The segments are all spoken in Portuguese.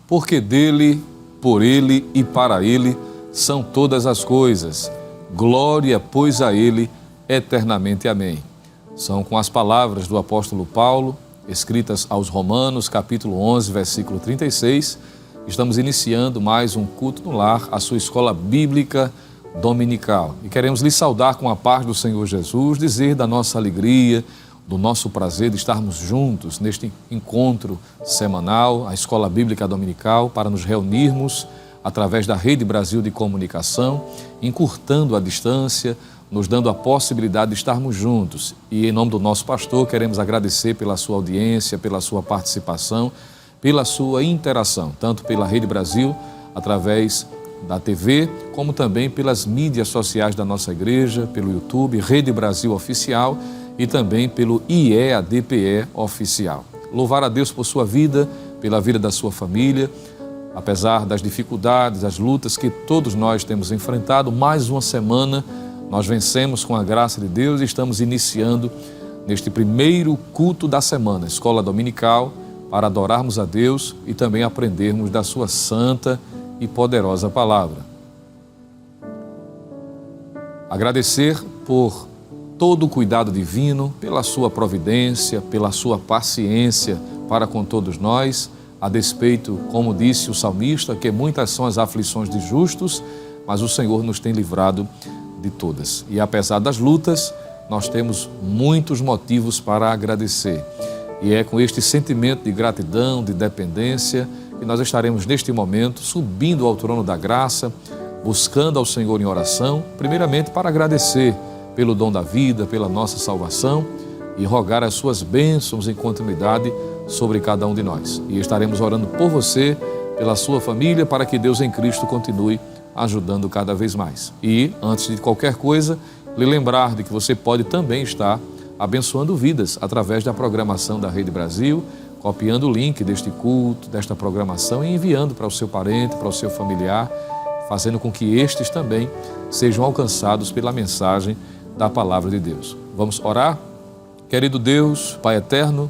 porque dele, por ele e para ele são todas as coisas. Glória, pois, a ele eternamente. Amém. São com as palavras do apóstolo Paulo, escritas aos Romanos, capítulo 11, versículo 36. Estamos iniciando mais um culto no lar, a sua escola bíblica dominical. E queremos lhe saudar com a paz do Senhor Jesus, dizer da nossa alegria, do nosso prazer de estarmos juntos neste encontro semanal, a Escola Bíblica Dominical, para nos reunirmos através da Rede Brasil de Comunicação, encurtando a distância, nos dando a possibilidade de estarmos juntos. E em nome do nosso pastor, queremos agradecer pela sua audiência, pela sua participação, pela sua interação, tanto pela Rede Brasil, através da TV, como também pelas mídias sociais da nossa igreja, pelo YouTube, Rede Brasil Oficial, e também pelo IEADPE Oficial. Louvar a Deus por sua vida, pela vida da sua família, apesar das dificuldades, das lutas que todos nós temos enfrentado, mais uma semana nós vencemos com a graça de Deus e estamos iniciando neste primeiro culto da semana, Escola Dominical, para adorarmos a Deus e também aprendermos da sua santa e poderosa palavra. Agradecer por todo o cuidado divino, pela sua providência, pela sua paciência para com todos nós, a despeito, como disse o salmista, que muitas são as aflições de justos, mas o Senhor nos tem livrado de todas. E apesar das lutas, nós temos muitos motivos para agradecer. E é com este sentimento de gratidão, de dependência, que nós estaremos neste momento subindo ao trono da graça, buscando ao Senhor em oração, primeiramente para agradecer pelo dom da vida, pela nossa salvação e rogar as suas bênçãos em continuidade sobre cada um de nós. E estaremos orando por você, pela sua família, para que Deus em Cristo continue ajudando cada vez mais. E, antes de qualquer coisa, lhe lembrar de que você pode também estar abençoando vidas através da programação da Rede Brasil, copiando o link deste culto, desta programação e enviando para o seu parente, para o seu familiar, fazendo com que estes também sejam alcançados pela mensagem da Palavra de Deus. Vamos orar? Querido Deus, Pai eterno,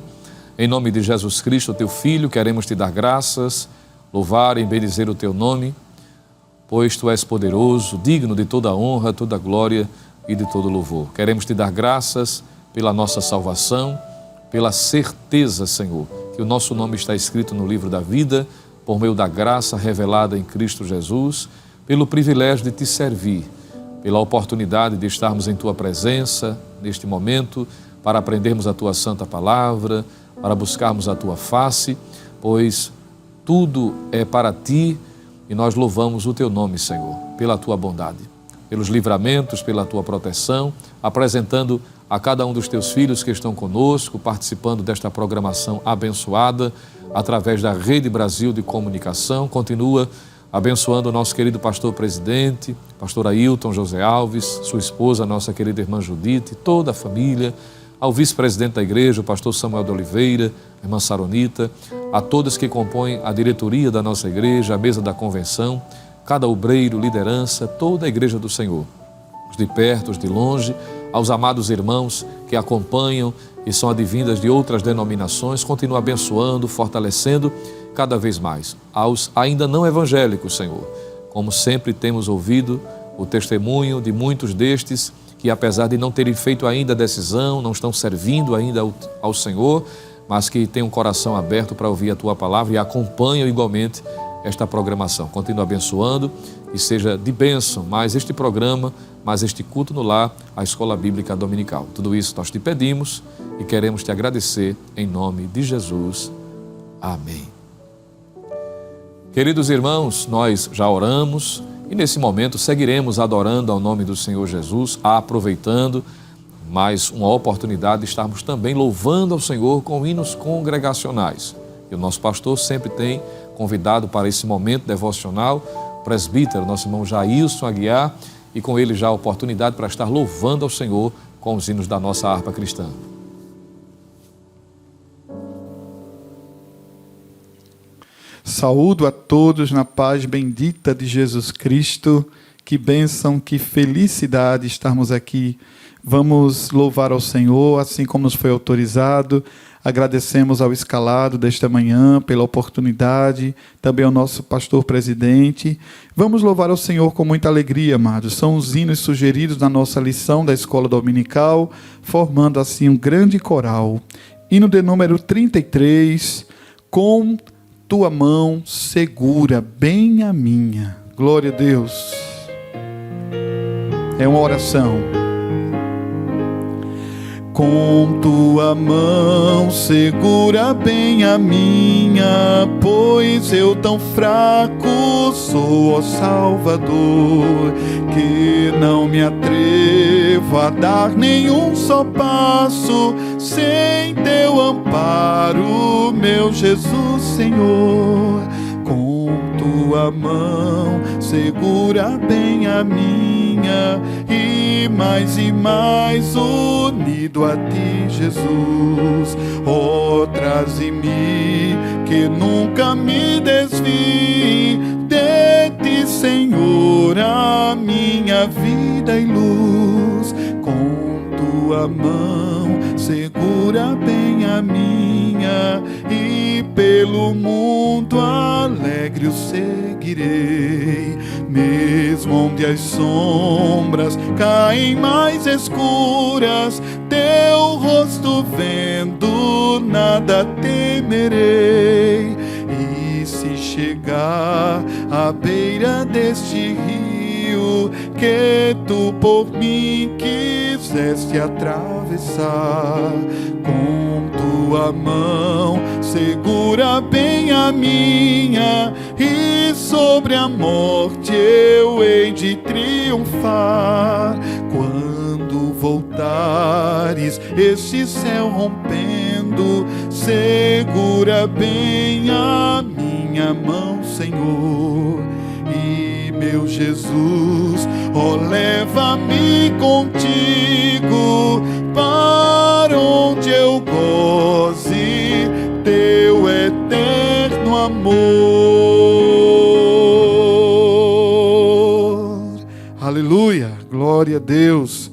em nome de Jesus Cristo, teu Filho, queremos te dar graças, louvar e bendizer o teu nome, pois tu és poderoso, digno de toda honra, toda glória e de todo louvor. Queremos te dar graças pela nossa salvação, pela certeza, Senhor, que o nosso nome está escrito no livro da vida, por meio da graça revelada em Cristo Jesus, pelo privilégio de te servir, pela oportunidade de estarmos em tua presença neste momento, para aprendermos a tua santa palavra, para buscarmos a tua face, pois tudo é para ti e nós louvamos o teu nome, Senhor, pela tua bondade, pelos livramentos, pela tua proteção, apresentando a cada um dos teus filhos que estão conosco, participando desta programação abençoada, através da Rede Brasil de Comunicação. Continua abençoando o nosso querido pastor presidente, pastor Ailton José Alves, sua esposa, a nossa querida irmã Judite, toda a família, ao vice-presidente da igreja, o pastor Samuel de Oliveira, a irmã Saronita, a todos que compõem a diretoria da nossa igreja, a mesa da convenção, cada obreiro, liderança, toda a igreja do Senhor, os de perto, os de longe, aos amados irmãos que acompanham e são advindas de outras denominações, continua abençoando, fortalecendo cada vez mais. Aos ainda não evangélicos, Senhor, como sempre temos ouvido o testemunho de muitos destes que, apesar de não terem feito ainda a decisão, não estão servindo ainda ao Senhor, mas que têm um coração aberto para ouvir a Tua Palavra e acompanham igualmente esta programação. Continua abençoando e seja de bênção mais este programa, mais este culto no lar, a Escola Bíblica Dominical. Tudo isso nós te pedimos e queremos te agradecer em nome de Jesus. Amém. Queridos irmãos, nós já oramos e nesse momento seguiremos adorando ao nome do Senhor Jesus, aproveitando mais uma oportunidade de estarmos também louvando ao Senhor com hinos congregacionais. E o nosso pastor sempre tem convidado para esse momento devocional o presbítero, nosso irmão Jailson Aguiar, e com ele já a oportunidade para estar louvando ao Senhor com os hinos da nossa harpa cristã. Saúdo a todos na paz bendita de Jesus Cristo. Que bênção, que felicidade estarmos aqui. Vamos louvar ao Senhor, assim como nos foi autorizado, Agradecemos ao escalado desta manhã pela oportunidade, também ao nosso pastor presidente. Vamos louvar ao Senhor com muita alegria, amados. São os hinos sugeridos na nossa lição da escola dominical, formando assim um grande coral. Hino de número 33, com tua mão segura bem a minha. Glória a Deus. É uma oração. Com tua mão segura bem a minha, pois eu tão fraco sou, ó Salvador, que não me atrevo a dar nenhum só passo sem teu amparo, meu Jesus Senhor. Com tua mão segura bem a minha, e mais unido a ti, Jesus. Oh, traze-me que nunca me desvie de ti, Senhor, a minha vida e luz. Com tua mão segura bem a minha, e pelo mundo alegre o seguirei, mesmo onde as sombras caem mais escuras, teu rosto vendo nada temerei. E se chegar à beira deste rio que tu por mim quiseste atravessar, com tua mão segura bem a minha, e sobre a morte eu hei de triunfar. Quando voltares este céu rompendo, segura bem a minha mão, Senhor. E meu Jesus, ó, leva-me contigo para onde eu goze teu eterno amor. Aleluia, glória a Deus.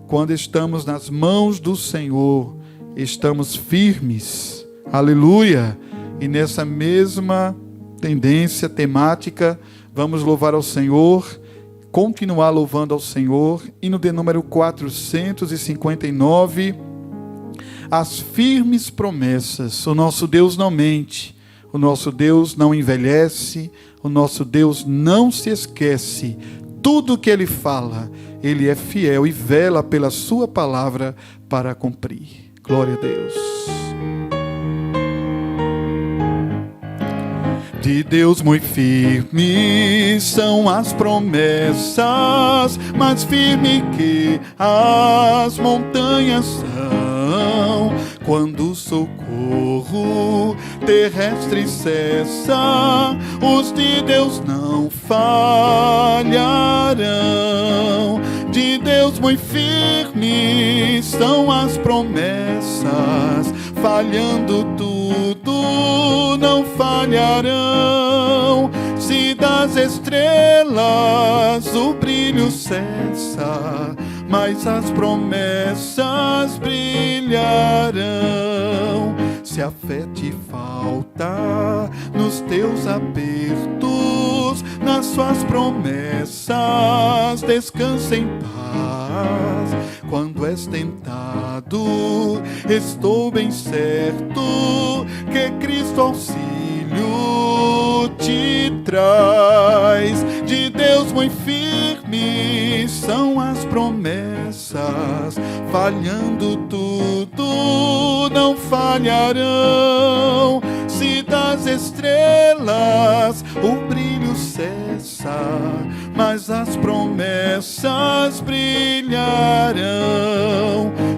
Quando estamos nas mãos do Senhor, estamos firmes. Aleluia. E nessa mesma tendência temática, vamos louvar ao Senhor, continuar louvando ao Senhor. Hino de número 459, as firmes promessas. O nosso Deus não mente, o nosso Deus não envelhece, o nosso Deus não se esquece. Tudo que Ele fala, Ele é fiel e vela pela sua palavra para cumprir. Glória a Deus. De Deus muito firmes são as promessas, mais firme que as montanhas são. Quando o socorro terrestre cessa, os de Deus não falharão. De Deus muito firmes são as promessas, falhando tudo não falharão. Se das estrelas o brilho cessa, mas as promessas brilharão. Se a fé te falta nos teus apertos, nas suas promessas descansa em paz. Quando és tentado, estou bem certo que Cristo auxílio te traz. De Deus muito firmes são as promessas, falhando tudo não falharão. Se das estrelas o brilho cessa, mas as promessas brilharão.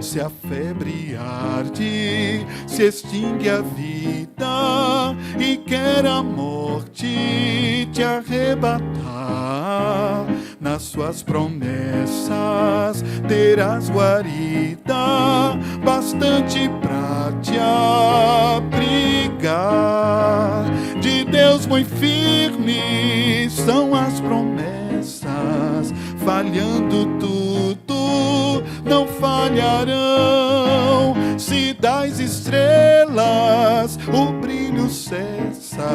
Se a febre arde, se extingue a vida e quer a morte te arrebatar, nas suas promessas terás guarida bastante pra te abrigar. De Deus muito firmes são as promessas, falhando tudo não falharão. Se das estrelas o brilho cessa,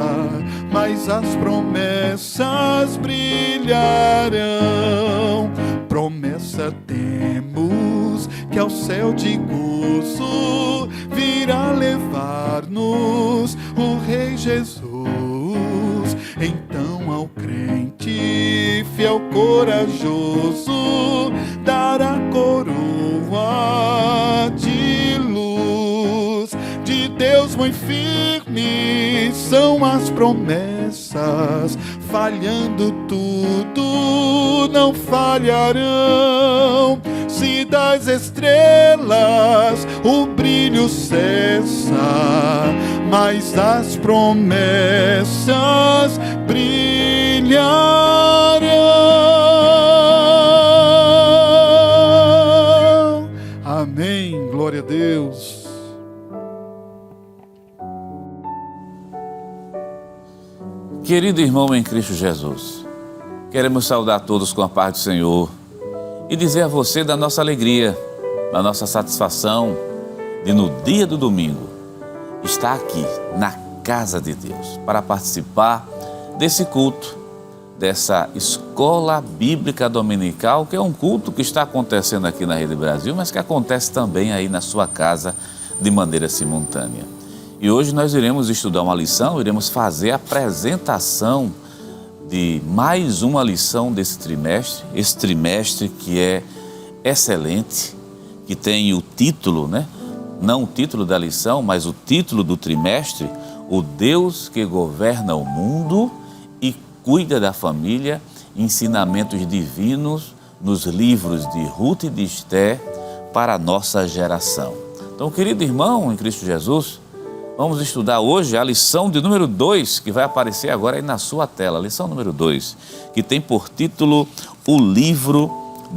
mas as promessas brilharão. Promessa temos que ao céu de gozo virá levar-nos o Rei Jesus. Então ao crente fiel, corajoso, dará coroa de luz. De Deus muito firme são as promessas, falhando tudo não falharão. Se das estrelas o brilho cessa, mas as promessas brilharão. Amém. Glória a Deus. Querido irmão em Cristo Jesus, queremos saudar todos com a paz do Senhor e dizer a você da nossa alegria, da nossa satisfação de no dia do domingo estar aqui na casa de Deus para participar desse culto, dessa escola bíblica dominical, que é um culto que está acontecendo aqui na Rede Brasil, mas que acontece também aí na sua casa de maneira simultânea. E hoje nós iremos estudar uma lição, iremos fazer a apresentação de mais uma lição desse trimestre, esse trimestre que é excelente, que tem o título, né? Não o título da lição, mas o título do trimestre: O Deus que governa o mundo e cuida da família, ensinamentos divinos nos livros de Ruth e de Esther para a nossa geração. Então, querido irmão em Cristo Jesus, vamos estudar hoje a lição de número 2, que vai aparecer agora aí na sua tela, lição número 2, que tem por título O Livro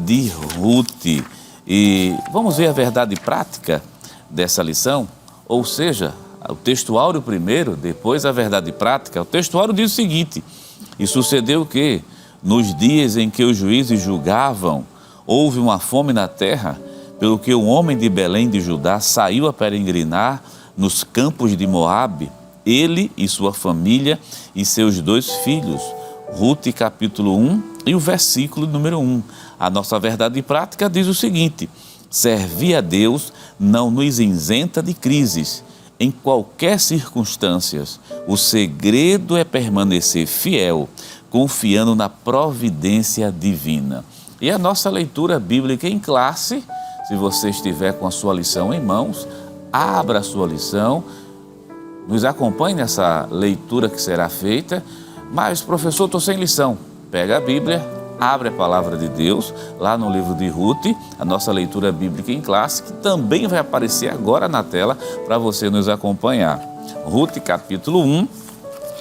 de Ruth. E vamos ver a verdade prática dessa lição, ou seja, o textuário primeiro, depois a verdade prática. O textuário diz o seguinte: e sucedeu que, nos dias em que os juízes julgavam, houve uma fome na terra, pelo que um homem de Belém de Judá saiu a peregrinar nos campos de Moabe, ele e sua família e seus 2 filhos. Ruth capítulo 1 e o versículo número 1. A nossa verdade prática diz o seguinte: servir a Deus não nos isenta de crises. Em qualquer circunstância, o segredo é permanecer fiel, confiando na providência divina. E a nossa leitura bíblica em classe, se você estiver com a sua lição em mãos, abra a sua lição, nos acompanhe nessa leitura que será feita. Mas, professor, estou sem lição. Pega a Bíblia, abre a palavra de Deus, lá no livro de Ruth, a nossa leitura bíblica em classe, que também vai aparecer agora na tela para você nos acompanhar. Ruth capítulo 1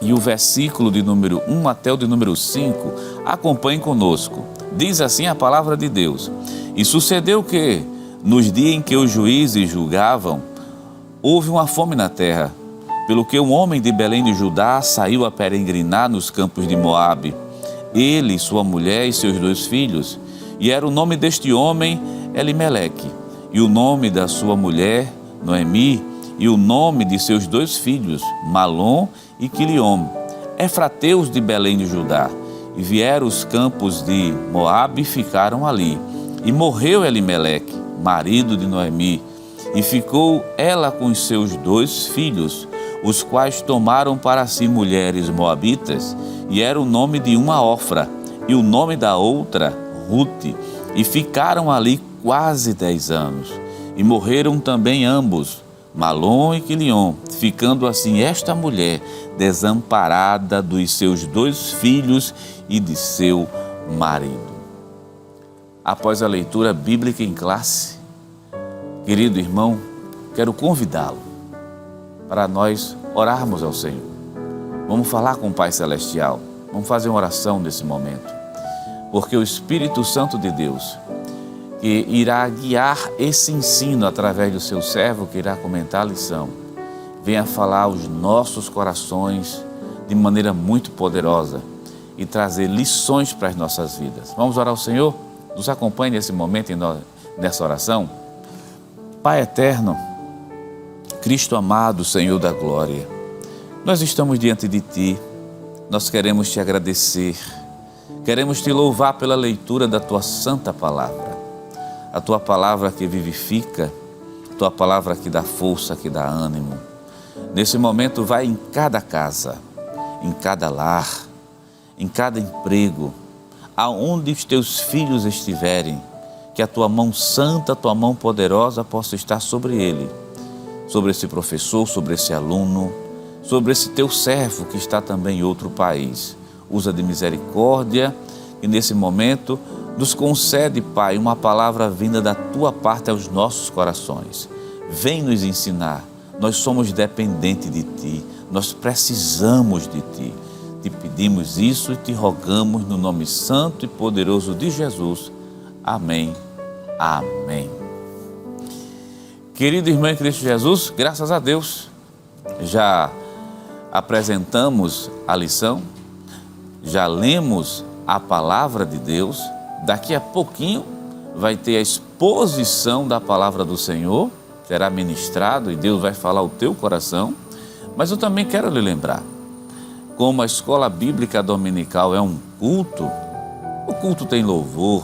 e o versículo de número 1 até o de número 5, acompanhe conosco. Diz assim a palavra de Deus: e sucedeu que, nos dias em que os juízes julgavam, houve uma fome na terra, pelo que um homem de Belém de Judá saiu a peregrinar nos campos de Moabe, ele, sua mulher e seus 2 filhos. E era o nome deste homem Elimeleque, e o nome da sua mulher Noemi, e o nome de seus 2 filhos Malom e Quiliom, efrateus de Belém de Judá. E vieram os campos de Moabe e ficaram ali. E morreu Elimeleque, marido de Noemi, e ficou ela com os seus 2 filhos, os quais tomaram para si mulheres moabitas, e era o nome de uma Ofra, e o nome da outra Ruth, e ficaram ali quase 10 anos. E morreram também ambos, Malom e Quiliom, ficando assim esta mulher desamparada dos seus 2 filhos e de seu marido. Após a leitura bíblica em classe, querido irmão, quero convidá-lo para nós orarmos ao Senhor. Vamos falar com o Pai Celestial, vamos fazer uma oração nesse momento, porque o Espírito Santo de Deus, que irá guiar esse ensino através do seu servo, que irá comentar a lição, venha falar aos nossos corações de maneira muito poderosa e trazer lições para as nossas vidas. Vamos orar ao Senhor? Nos acompanhe nesse momento, nessa oração. Pai eterno, Cristo amado, Senhor da glória, nós estamos diante de Ti, nós queremos Te agradecer, queremos Te louvar pela leitura da Tua santa palavra, a Tua palavra que vivifica, a Tua palavra que dá força, que dá ânimo. Nesse momento vai em cada casa, em cada lar, em cada emprego, aonde os Teus filhos estiverem, que a Tua mão santa, a Tua mão poderosa possa estar sobre ele, sobre esse professor, sobre esse aluno, sobre esse Teu servo que está também em outro país. Usa de misericórdia e nesse momento nos concede, Pai, uma palavra vinda da Tua parte aos nossos corações. Vem nos ensinar, nós somos dependentes de Ti, nós precisamos de Ti. Te pedimos isso e Te rogamos no nome santo e poderoso de Jesus. Amém. Amém. Querido irmão em Cristo Jesus, graças a Deus, já apresentamos a lição, já lemos a palavra de Deus. Daqui a pouquinho vai ter a exposição da palavra do Senhor, será ministrado e Deus vai falar ao teu coração. Mas eu também quero lhe lembrar, como a escola bíblica dominical é um culto, o culto tem louvor,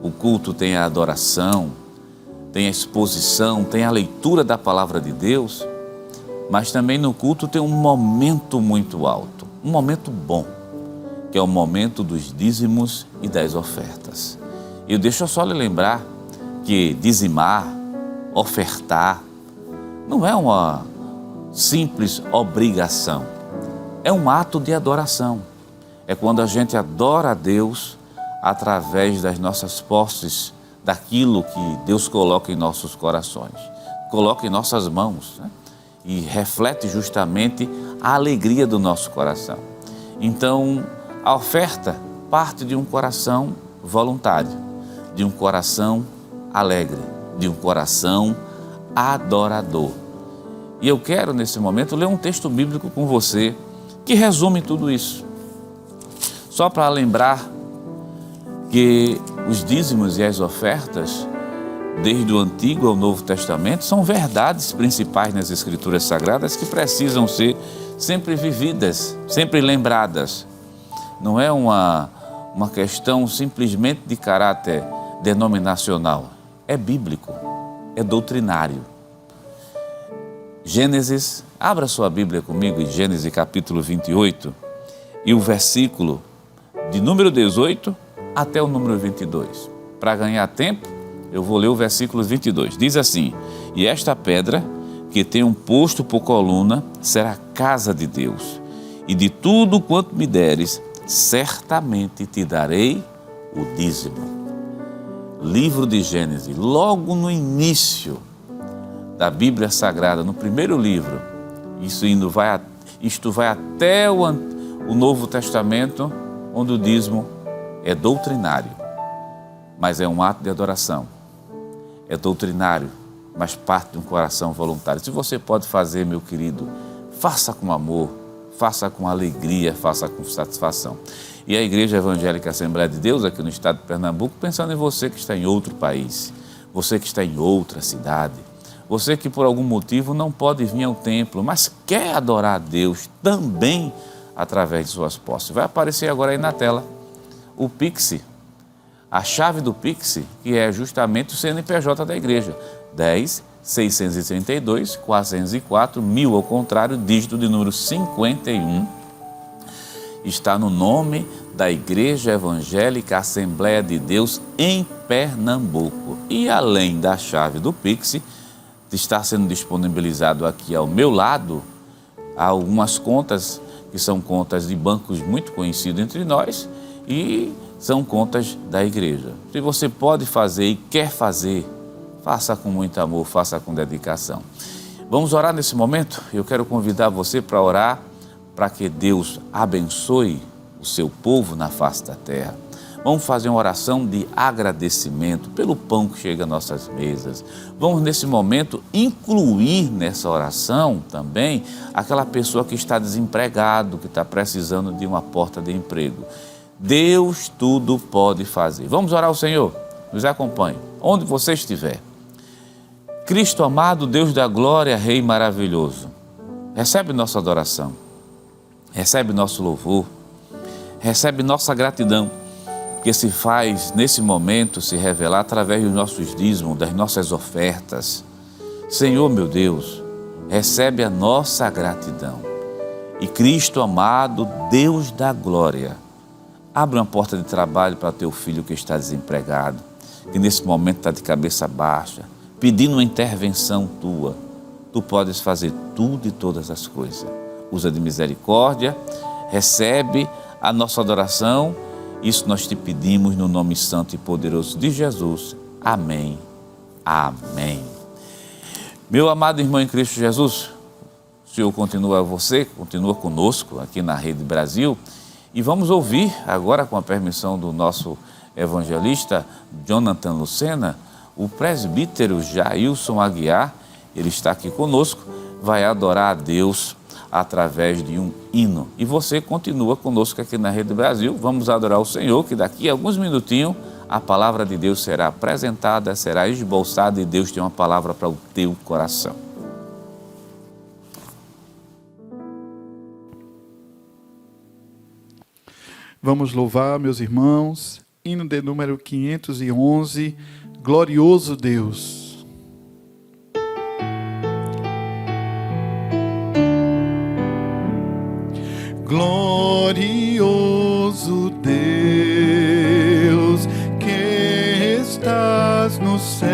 o culto tem a adoração, tem a exposição, tem a leitura da palavra de Deus, mas também no culto tem um momento muito alto, um momento bom, que é o momento dos dízimos e das ofertas. E deixa eu só lhe lembrar que dizimar, ofertar, não é uma simples obrigação, é um ato de adoração. É quando a gente adora a Deus através das nossas posses, daquilo que Deus coloca em nossos corações, coloca em nossas mãos, né? E reflete justamente a alegria do nosso coração. Então, a oferta parte de um coração voluntário, de um coração alegre, de um coração adorador. E eu quero, nesse momento, ler um texto bíblico com você que resume tudo isso. Só para lembrar que os dízimos e as ofertas, desde o Antigo ao Novo Testamento, são verdades principais nas Escrituras Sagradas que precisam ser sempre vividas, sempre lembradas. Não é uma questão simplesmente de caráter denominacional, é bíblico, é doutrinário. Gênesis, abra sua Bíblia comigo em Gênesis capítulo 28 e o versículo de número 18 até o número 22. Para ganhar tempo, eu vou ler o versículo 22. Diz assim: e esta pedra que tem um posto por coluna será a casa de Deus, e de tudo quanto me deres, certamente te darei o dízimo. Livro de Gênesis, logo no início da Bíblia Sagrada, no primeiro livro, isto vai até o Novo Testamento, onde o dízimo é doutrinário, mas é um ato de adoração. É doutrinário, mas parte de um coração voluntário. Se você pode fazer, meu querido, faça com amor, faça com alegria, faça com satisfação. E a Igreja Evangélica Assembleia de Deus, aqui no estado de Pernambuco, pensando em você que está em outro país, você que está em outra cidade, você que por algum motivo não pode vir ao templo, mas quer adorar a Deus também através de suas posses. Vai aparecer agora aí na tela o Pix, a chave do Pix, que é justamente o CNPJ da igreja, 10.632.404, ao contrário, dígito de número 51, está no nome da Igreja Evangélica Assembleia de Deus em Pernambuco. E além da chave do Pix, está sendo disponibilizado aqui ao meu lado algumas contas, que são contas de bancos muito conhecidos entre nós e são contas da igreja. Se você pode fazer e quer fazer, faça com muito amor, faça com dedicação. Vamos orar nesse momento? Eu quero convidar você para orar para que Deus abençoe o seu povo na face da terra. Vamos fazer uma oração de agradecimento pelo pão que chega às nossas mesas. Vamos, nesse momento, incluir nessa oração também aquela pessoa que está desempregado, que está precisando de uma porta de emprego. Deus tudo pode fazer. Vamos orar ao Senhor? Nos acompanhe, onde você estiver. Cristo amado, Deus da glória, Rei maravilhoso, recebe nossa adoração, recebe nosso louvor, recebe nossa gratidão, que se faz nesse momento se revelar através dos nossos dízimos, das nossas ofertas. Senhor meu Deus, recebe a nossa gratidão. E Cristo amado, Deus da glória, abre uma porta de trabalho para teu filho que está desempregado, que nesse momento está de cabeça baixa, pedindo uma intervenção tua. Tu podes fazer tudo e todas as coisas. Usa de misericórdia, recebe a nossa adoração. Isso nós te pedimos no nome santo e poderoso de Jesus. Amém. Amém. Meu amado irmão em Cristo Jesus, o Senhor continua conosco aqui na Rede Brasil, e vamos ouvir agora, com a permissão do nosso evangelista Jonathan Lucena, o presbítero Jailson Aguiar. Ele está aqui conosco, vai adorar a Deus através de um hino. E você continua conosco aqui na Rede Brasil. Vamos adorar o Senhor, que daqui a alguns minutinhos a palavra de Deus será apresentada, será esboçada, e Deus tem uma palavra para o teu coração. Vamos louvar, meus irmãos, hino de número 511, Glorioso Deus. Glorioso Deus, que estás no céu,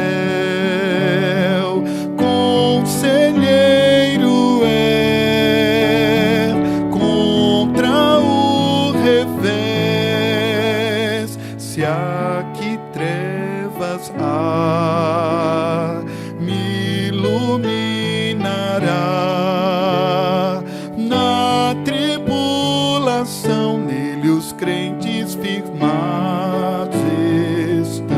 conselheiro é contra o revés, se aqui trevas há, me iluminará. Na tribulação nele os crentes firmados estão.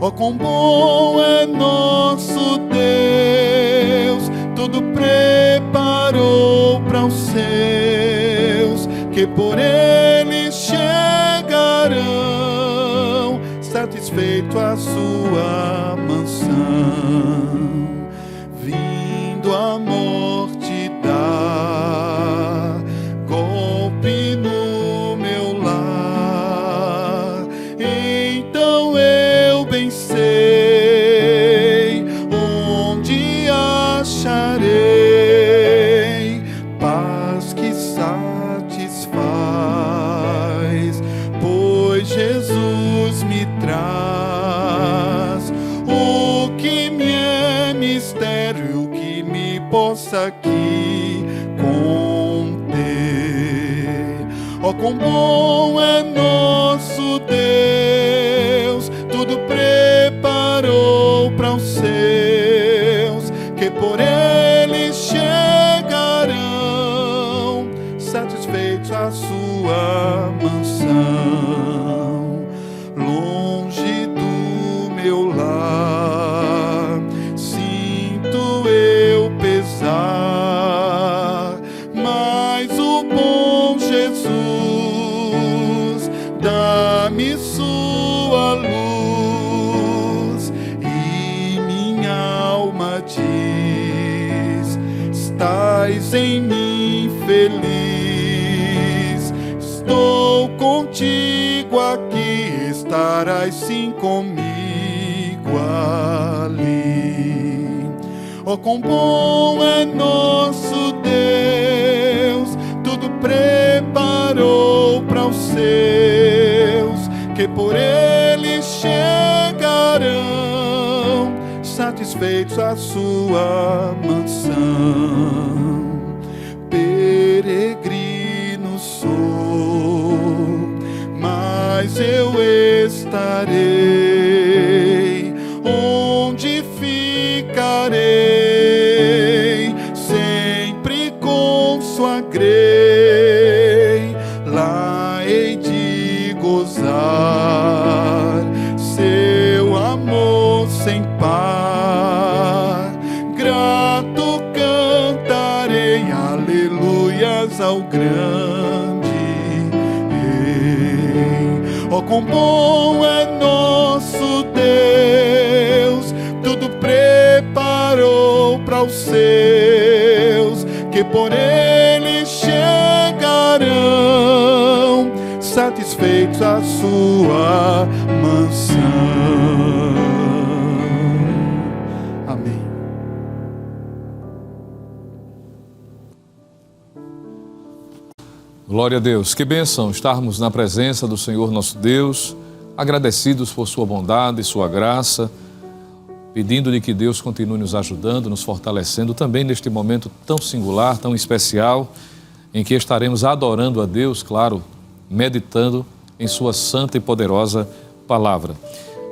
Ó, quão bom é nosso Deus, tudo preparou para os seus, que por ele chegarão, satisfeito a sua mansão, vindo a morte dar golpe no meu lar. Então eu bem sei onde acharei paz que satisfaz, pois Jesus me traz o que me é mistério, o que me possa aqui conter. Ó, quão bom é nosso Deus, tudo preparou para os seus, que por ele chegarão, satisfeitos a sua mansão. Longe do meu lar, sinto eu pesar, mas o bom Jesus dá-me sua luz, e minha alma diz: estás em mim feliz, estou contigo aqui, estarás sim comigo ali. Oh, quão bom é nosso Deus, tudo preparou para os seus, que por ele chegarão, satisfeitos a sua mansão. Peregrino sou, mas eu estarei onde ficarei, sempre consagrei, lá hei de gozar seu amor sem par. Grato cantarei aleluias ao grande Rei. Oh, quão bom é nosso Deus, tudo tudo preparou para os seus, que por ele chegarão, satisfeitos à sua mansão. Amém. Glória a Deus. Que bênção estarmos na presença do Senhor nosso Deus, agradecidos por sua bondade e sua graça, pedindo-lhe que Deus continue nos ajudando, nos fortalecendo também neste momento tão singular, tão especial, em que estaremos adorando a Deus, claro, meditando em sua santa e poderosa palavra.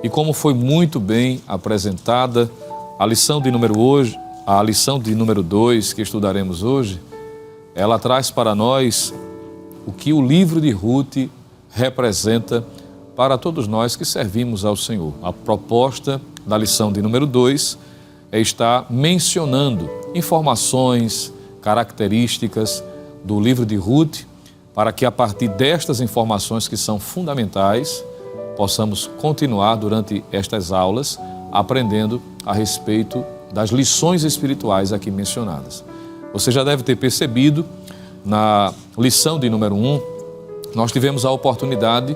E como foi muito bem apresentada a lição de número 2 que estudaremos hoje, ela traz para nós o que o livro de Ruth representa para todos nós que servimos ao Senhor. A proposta da lição de número 2 é estar mencionando informações, características do livro de Ruth, para que a partir destas informações que são fundamentais, possamos continuar durante estas aulas aprendendo a respeito das lições espirituais aqui mencionadas. Você já deve ter percebido, na lição de número 1, nós tivemos a oportunidade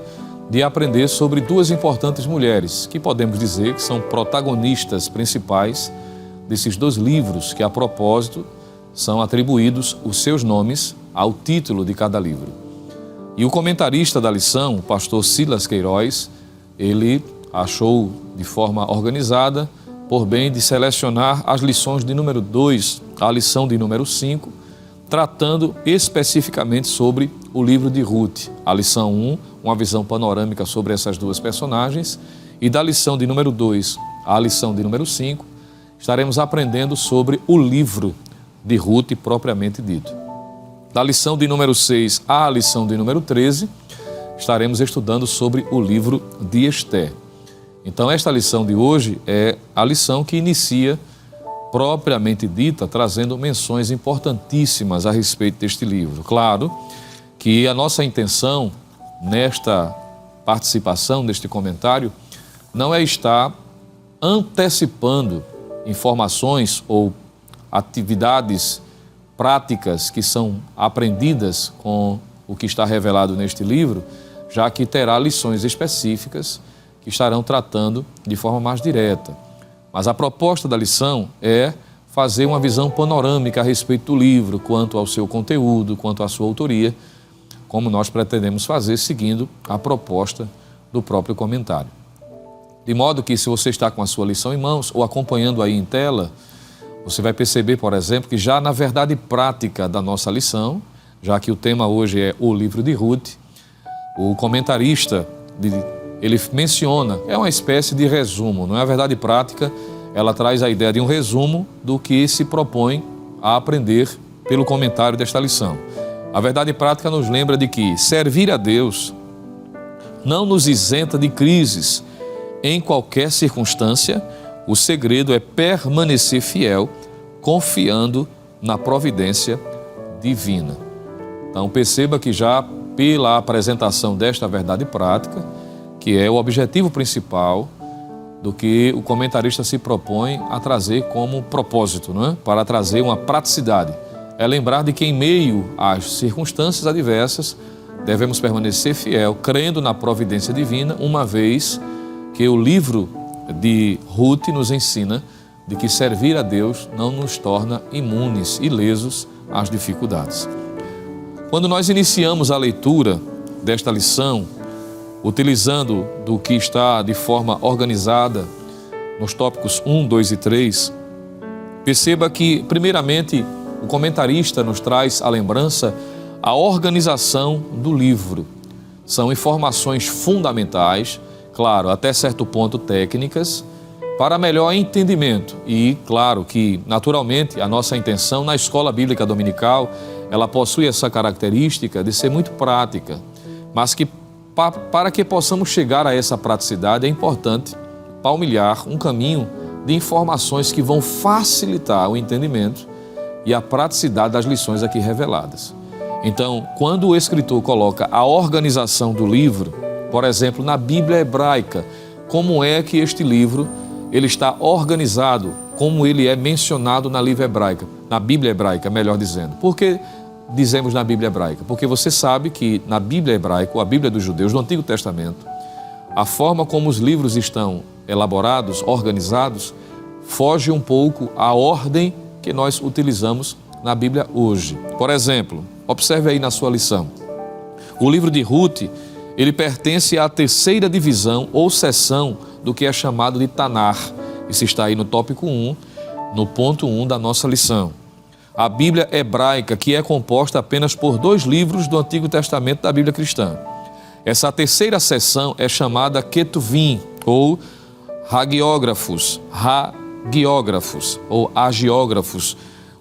de aprender sobre duas importantes mulheres, que podemos dizer que são protagonistas principais desses dois livros, que a propósito são atribuídos os seus nomes ao título de cada livro. E o comentarista da lição, o pastor Silas Queiroz, ele achou de forma organizada por bem de selecionar as lições de número 2 à lição de número 5, tratando especificamente sobre o livro de Ruth. A lição 1, uma visão panorâmica sobre essas duas personagens, e da lição de número 2 à lição de número 5, estaremos aprendendo sobre o livro de Ruth propriamente dito. Da lição de número 6 à lição de número 13, estaremos estudando sobre o livro de Esther. Então, esta lição de hoje é a lição que inicia propriamente dita, trazendo menções importantíssimas a respeito deste livro. Claro que a nossa intenção nesta participação, neste comentário, não é estar antecipando informações ou atividades práticas que são aprendidas com o que está revelado neste livro, já que terá lições específicas que estarão tratando de forma mais direta. Mas a proposta da lição é fazer uma visão panorâmica a respeito do livro, quanto ao seu conteúdo, quanto à sua autoria, como nós pretendemos fazer seguindo a proposta do próprio comentário. De modo que, se você está com a sua lição em mãos ou acompanhando aí em tela, você vai perceber, por exemplo, que já na verdade prática da nossa lição, já que o tema hoje é o livro de Ruth, o comentarista ele menciona, é uma espécie de resumo, não é? A verdade prática, ela traz a ideia de um resumo do que se propõe a aprender pelo comentário desta lição. A verdade prática nos lembra de que servir a Deus não nos isenta de crises. Em qualquer circunstância, o segredo é permanecer fiel, confiando na providência divina. Então perceba que já pela apresentação desta verdade prática, que é o objetivo principal do que o comentarista se propõe a trazer como propósito, não é? Para trazer uma praticidade. É lembrar de que em meio às circunstâncias adversas, devemos permanecer fiel, crendo na providência divina, uma vez que o livro de Ruth nos ensina de que servir a Deus não nos torna imunes, ilesos às dificuldades. Quando nós iniciamos a leitura desta lição, utilizando do que está de forma organizada nos tópicos 1, 2 e 3, perceba que, primeiramente, o comentarista nos traz a lembrança, a organização do livro. São informações fundamentais, claro, até certo ponto técnicas, para melhor entendimento. E, claro, que, naturalmente, a nossa intenção na escola bíblica dominical, ela possui essa característica de ser muito prática, mas que para que possamos chegar a essa praticidade, é importante palmilhar um caminho de informações que vão facilitar o entendimento e a praticidade das lições aqui reveladas. Então, quando o escritor coloca a organização do livro, por exemplo, na Bíblia hebraica, como é que este livro ele está organizado como ele é mencionado na Bíblia hebraica, melhor dizendo. Por que dizemos na Bíblia hebraica? Porque você sabe que na Bíblia hebraica, ou a Bíblia dos judeus, no Antigo Testamento, a forma como os livros estão elaborados, organizados, foge um pouco à ordem que nós utilizamos na Bíblia hoje. Por exemplo, observe aí na sua lição. O livro de Ruth, ele pertence à terceira divisão ou seção do que é chamado de Tanar. Isso está aí no tópico 1, no ponto 1 da nossa lição. A Bíblia hebraica, que é composta apenas por 2 livros do Antigo Testamento da Bíblia cristã. Essa terceira seção é chamada Ketuvim, ou hagiógrafos ou agiógrafos,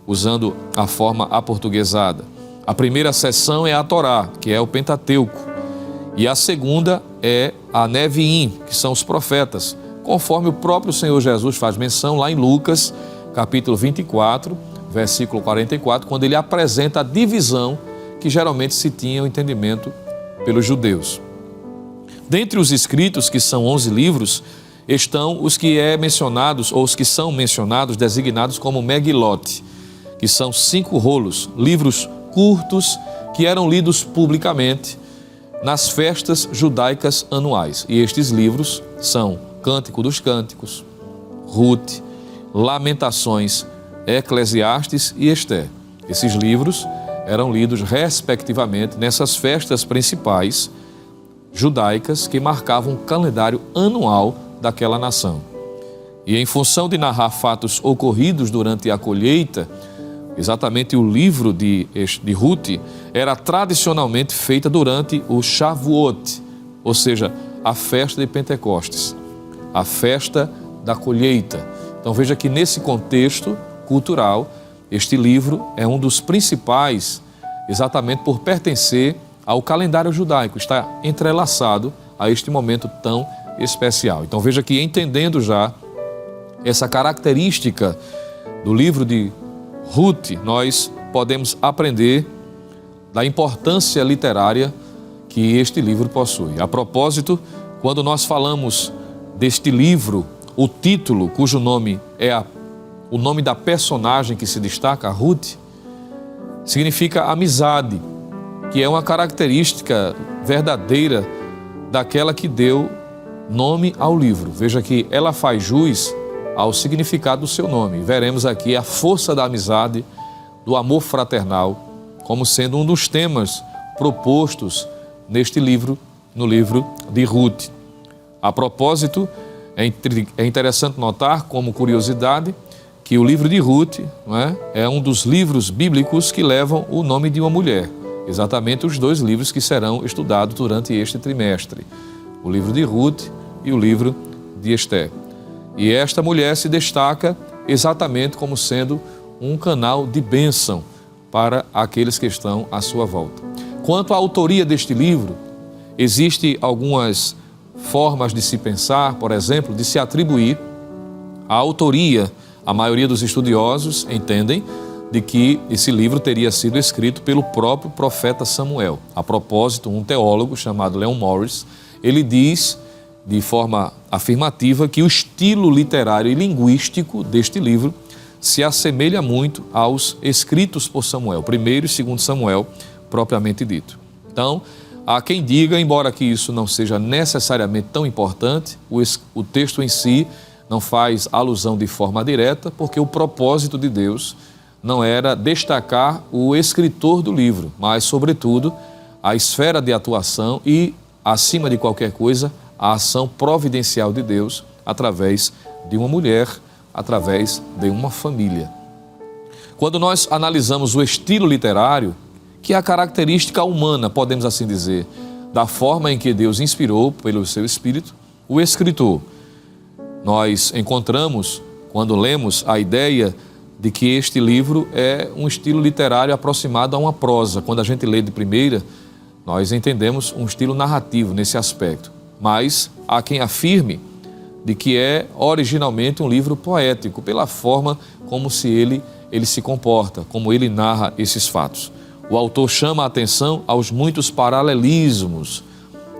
usando a forma aportuguesada. A primeira seção é a Torá, que é o Pentateuco, e a segunda é a Neviim, que são os profetas, conforme o próprio Senhor Jesus faz menção lá em Lucas, capítulo 24, versículo 44, quando ele apresenta a divisão que geralmente se tinha o entendimento pelos judeus. Dentre os escritos, que são 11 livros, estão os que são mencionados, designados como Megilot, que são 5 rolos, livros curtos que eram lidos publicamente nas festas judaicas anuais. E estes livros são Cântico dos Cânticos, Ruth, Lamentações, Eclesiastes e Esther. Esses livros eram lidos respectivamente nessas festas principais judaicas que marcavam o calendário anual daquela nação. E em função de narrar fatos ocorridos durante a colheita, exatamente o livro de Ruth era tradicionalmente feita durante o Shavuot, ou seja, a festa de Pentecostes, a festa da colheita. Então veja que nesse contexto cultural, este livro é um dos principais, exatamente por pertencer ao calendário judaico, está entrelaçado a este momento tão especial. Então veja que, entendendo já essa característica do livro de Ruth, nós podemos aprender da importância literária que este livro possui. A propósito, quando nós falamos deste livro, o título, cujo nome é o nome da personagem que se destaca, Ruth, significa amizade, que é uma característica verdadeira daquela que deu nome ao livro. Veja que ela faz jus ao significado do seu nome. Veremos aqui a força da amizade, do amor fraternal, como sendo um dos temas propostos neste livro, no livro de Ruth. A propósito, é interessante notar, como curiosidade, que o livro de Ruth é um dos livros bíblicos que levam o nome de uma mulher. Exatamente os 2 livros que serão estudados durante este trimestre. O livro de Ruth e o livro de Esther. E esta mulher se destaca exatamente como sendo um canal de bênção para aqueles que estão à sua volta. Quanto à autoria deste livro, existem algumas formas de se pensar, por exemplo, de se atribuir a autoria. A maioria dos estudiosos entendem de que esse livro teria sido escrito pelo próprio profeta Samuel. A propósito, um teólogo chamado Leon Morris, ele diz de forma afirmativa que o estilo literário e linguístico deste livro se assemelha muito aos escritos por Samuel, 1º e 2º Samuel, propriamente dito. Então, há quem diga, embora que isso não seja necessariamente tão importante, o texto em si não faz alusão de forma direta, porque o propósito de Deus não era destacar o escritor do livro, mas, sobretudo, a esfera de atuação e, acima de qualquer coisa, a ação providencial de Deus através de uma mulher, através de uma família. Quando nós analisamos o estilo literário, que é a característica humana, podemos assim dizer, da forma em que Deus inspirou pelo seu Espírito o escritor, nós encontramos, quando lemos, a ideia de que este livro é um estilo literário aproximado a uma prosa. Quando a gente lê de primeira, nós entendemos um estilo narrativo nesse aspecto. Mas há quem afirme de que é originalmente um livro poético, pela forma como ele se comporta, como ele narra esses fatos. O autor chama a atenção aos muitos paralelismos,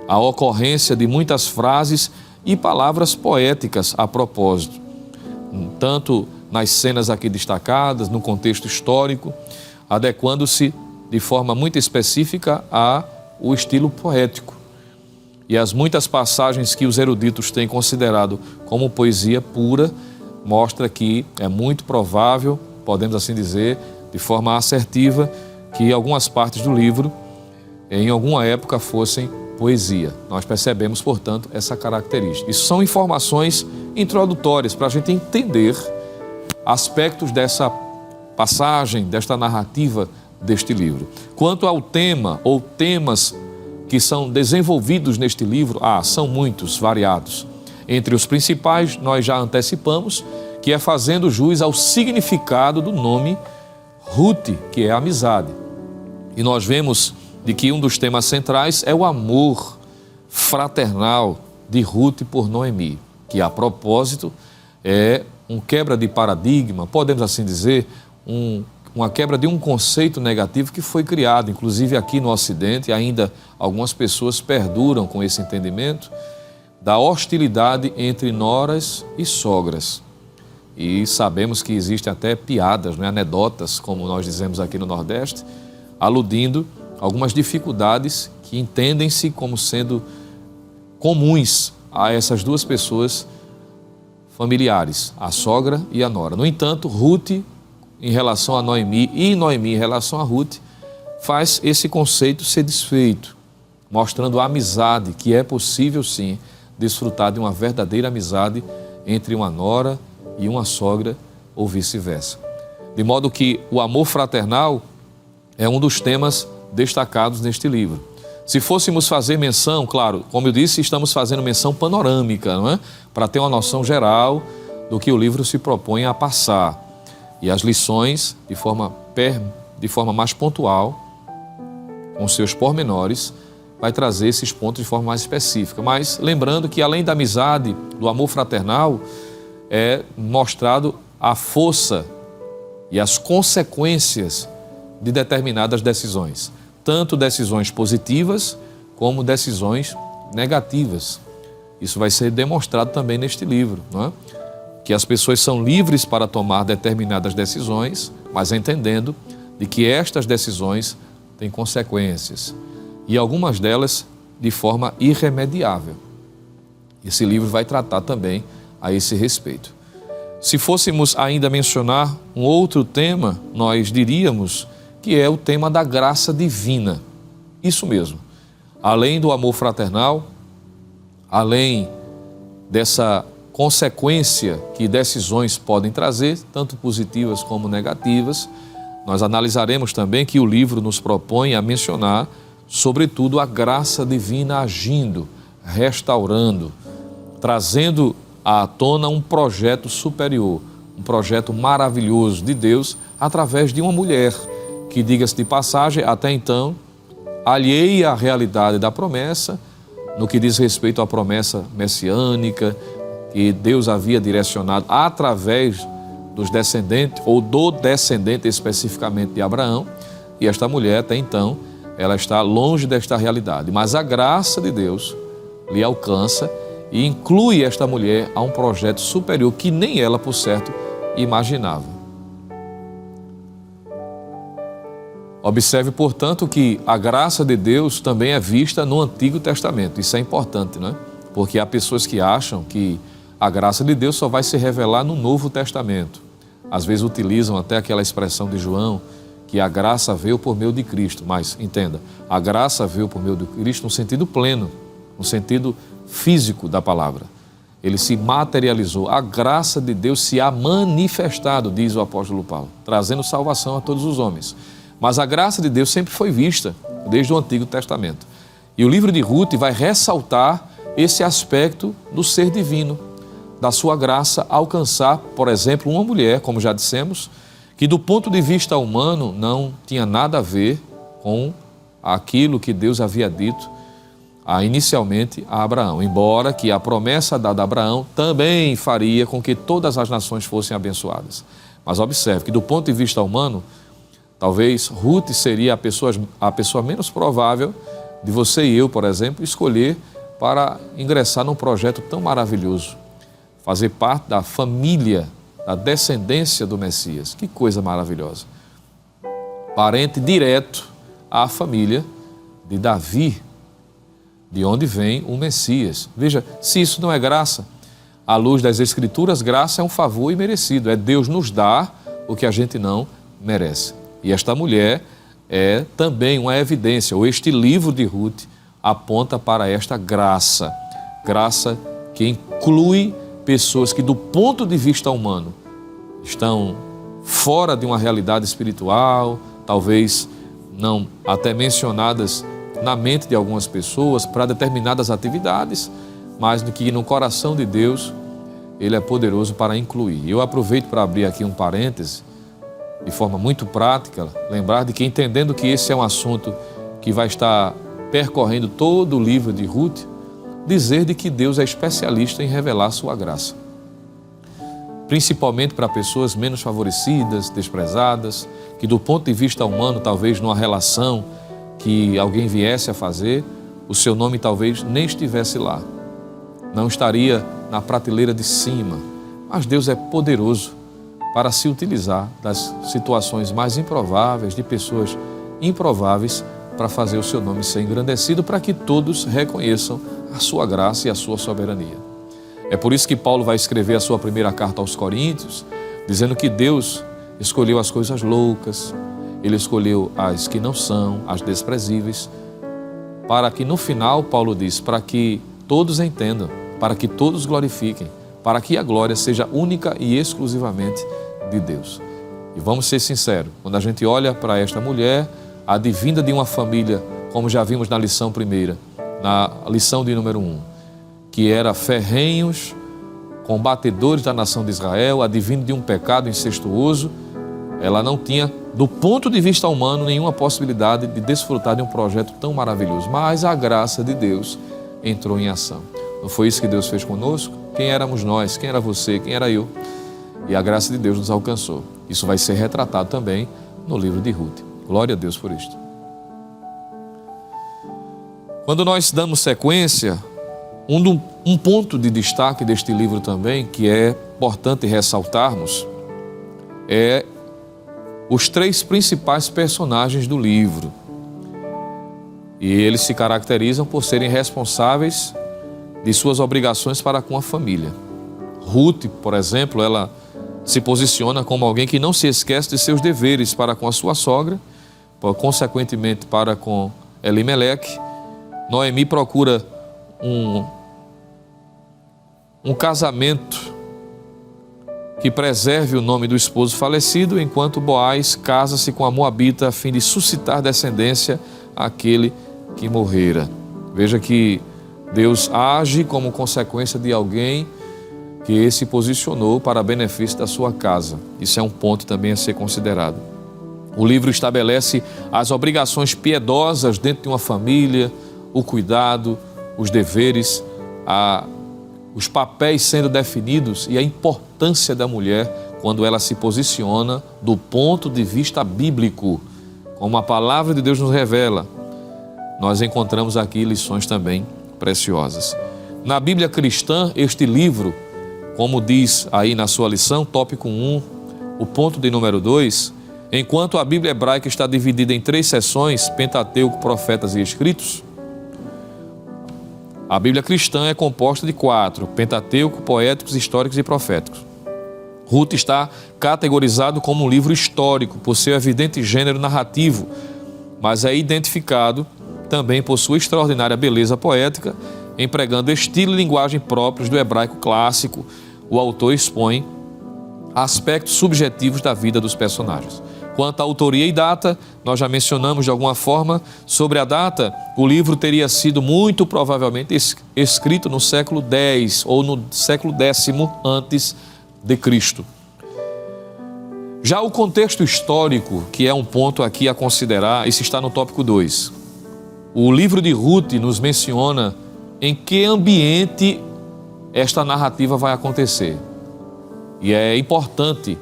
a ocorrência de muitas frases e palavras poéticas a propósito, tanto nas cenas aqui destacadas, no contexto histórico, adequando-se de forma muito específica ao estilo poético. E as muitas passagens que os eruditos têm considerado como poesia pura, mostra que é muito provável, podemos assim dizer, de forma assertiva, que algumas partes do livro, em alguma época, fossem poesia. Nós percebemos, portanto, essa característica. Isso são informações introdutórias para a gente entender aspectos dessa passagem, desta narrativa deste livro. Quanto ao tema ou temas que são desenvolvidos neste livro, são muitos, variados. Entre os principais, nós já antecipamos, que é fazendo jus ao significado do nome Ruth, que é amizade. E nós vemos de que um dos temas centrais é o amor fraternal de Ruth por Noemi, que a propósito é um quebra de paradigma, podemos assim dizer, uma quebra de um conceito negativo que foi criado, inclusive aqui no Ocidente, ainda algumas pessoas perduram com esse entendimento da hostilidade entre noras e sogras. E sabemos que existem até piadas, anedotas, como nós dizemos aqui no Nordeste, aludindo algumas dificuldades que entendem-se como sendo comuns a essas duas pessoas familiares, a sogra e a nora. No entanto, Ruth, em relação a Noemi, e Noemi em relação a Ruth, faz esse conceito ser desfeito, mostrando a amizade, que é possível sim desfrutar de uma verdadeira amizade entre uma nora e uma sogra ou vice-versa. De modo que o amor fraternal é um dos temas destacados neste livro. Se fôssemos fazer menção, claro, como eu disse, estamos fazendo menção panorâmica, não é? Para ter uma noção geral do que o livro se propõe a passar. E as lições, de forma mais pontual, com seus pormenores, vai trazer esses pontos de forma mais específica. Mas lembrando que além da amizade, do amor fraternal, é mostrado a força e as consequências de determinadas decisões. Tanto decisões positivas como decisões negativas. Isso vai ser demonstrado também neste livro, não é? Que as pessoas são livres para tomar determinadas decisões, mas entendendo de que estas decisões têm consequências. E algumas delas de forma irremediável. Esse livro vai tratar também a esse respeito. Se fôssemos ainda mencionar um outro tema, nós diríamos que é o tema da graça divina. Isso mesmo. Além do amor fraternal, além dessa consequência que decisões podem trazer, tanto positivas como negativas, nós analisaremos também que o livro nos propõe a mencionar, sobretudo, a graça divina agindo, restaurando, trazendo à tona um projeto superior, um projeto maravilhoso de Deus através de uma mulher que, diga-se de passagem, até então, alheia à realidade da promessa, no que diz respeito à promessa messiânica, que Deus havia direcionado através dos descendentes, ou do descendente especificamente de Abraão, e esta mulher, até então, ela está longe desta realidade. Mas a graça de Deus lhe alcança e inclui esta mulher a um projeto superior que nem ela, por certo, imaginava. Observe, portanto, que a graça de Deus também é vista no Antigo Testamento. Isso é importante, não é? Porque há pessoas que acham que a graça de Deus só vai se revelar no Novo Testamento. Às vezes utilizam até aquela expressão de João, que a graça veio por meio de Cristo. Mas, entenda, a graça veio por meio de Cristo no sentido pleno, no sentido físico da palavra. Ele se materializou. A graça de Deus se há manifestado, diz o apóstolo Paulo, trazendo salvação a todos os homens. Mas a graça de Deus sempre foi vista desde o Antigo Testamento. E o livro de Ruth vai ressaltar esse aspecto do ser divino, da sua graça alcançar, por exemplo, uma mulher, como já dissemos, que do ponto de vista humano não tinha nada a ver com aquilo que Deus havia dito inicialmente a Abraão, embora que a promessa dada a Abraão também faria com que todas as nações fossem abençoadas. Mas observe que do ponto de vista humano, talvez Ruth seria a pessoa menos provável de você e eu, por exemplo, escolher para ingressar num projeto tão maravilhoso, fazer parte da família, da descendência do Messias. Que coisa maravilhosa. Parente direto à família de Davi, de onde vem o Messias. Veja, se isso não é graça, à luz das Escrituras, graça é um favor imerecido. É Deus nos dar o que a gente não merece. E esta mulher é também uma evidência, ou este livro de Ruth aponta para esta graça. Graça que inclui pessoas que, do ponto de vista humano, estão fora de uma realidade espiritual, talvez não até mencionadas na mente de algumas pessoas para determinadas atividades, mas que no coração de Deus Ele é poderoso para incluir. Eu aproveito para abrir aqui um parêntese, de forma muito prática, lembrar de que, entendendo que esse é um assunto que vai estar percorrendo todo o livro de Ruth, dizer de que Deus é especialista em revelar sua graça, principalmente para pessoas menos favorecidas, desprezadas, que do ponto de vista humano, talvez numa relação que alguém viesse a fazer, o seu nome talvez nem estivesse lá, não estaria na prateleira de cima, mas Deus é poderoso para se utilizar das situações mais improváveis, de pessoas improváveis, para fazer o seu nome ser engrandecido, para que todos reconheçam a sua graça e a sua soberania. É por isso que Paulo vai escrever a sua primeira carta aos Coríntios, dizendo que Deus escolheu as coisas loucas, Ele escolheu as que não são, as desprezíveis, para que no final, Paulo diz, para que todos entendam, para que todos glorifiquem, para que a glória seja única e exclusivamente de Deus. E vamos ser sinceros, quando a gente olha para esta mulher, advinda de uma família, como já vimos na lição primeira, na lição de número 1, que era ferrenhos, combatedores da nação de Israel, advindo de um pecado incestuoso, ela não tinha, do ponto de vista humano, nenhuma possibilidade de desfrutar de um projeto tão maravilhoso. Mas a graça de Deus entrou em ação. Não foi isso que Deus fez conosco? Quem éramos nós? Quem era você? Quem era eu? E a graça de Deus nos alcançou. Isso vai ser retratado também no livro de Ruth. Glória a Deus por isto. Quando nós damos sequência, um ponto de destaque deste livro também, que é importante ressaltarmos, é os 3 principais personagens do livro. E eles se caracterizam por serem responsáveis de suas obrigações para com a família. Ruth, por exemplo, ela se posiciona como alguém que não se esquece de seus deveres para com a sua sogra, consequentemente para com Elimeleque. Noemi procura um casamento que preserve o nome do esposo falecido, enquanto Boaz casa-se com a Moabita a fim de suscitar descendência àquele que morrera. Veja que Deus age como consequência de alguém que se posicionou para benefício da sua casa. Isso é um ponto também a ser considerado. O livro estabelece as obrigações piedosas dentro de uma família, o cuidado, os deveres, os papéis sendo definidos e a importância da mulher quando ela se posiciona do ponto de vista bíblico. Como a palavra de Deus nos revela, nós encontramos aqui lições também preciosas. Na Bíblia cristã, este livro, como diz aí na sua lição, tópico 1, o ponto de número 2, enquanto a Bíblia hebraica está dividida em 3 seções, Pentateuco, Profetas e Escritos, a Bíblia cristã é composta de 4, Pentateuco, Poéticos, Históricos e Proféticos. Ruth está categorizado como um livro histórico, por seu evidente gênero narrativo, mas é identificado também por sua extraordinária beleza poética, empregando estilo e linguagem próprios do hebraico clássico. O autor expõe aspectos subjetivos da vida dos personagens. Quanto à autoria e data, nós já mencionamos de alguma forma sobre a data. O livro teria sido muito provavelmente escrito no século X ou no século X antes de Cristo. Já o contexto histórico, que é um ponto aqui a considerar, isso está no tópico 2. O livro de Ruth nos menciona em que ambiente esta narrativa vai acontecer. E é importante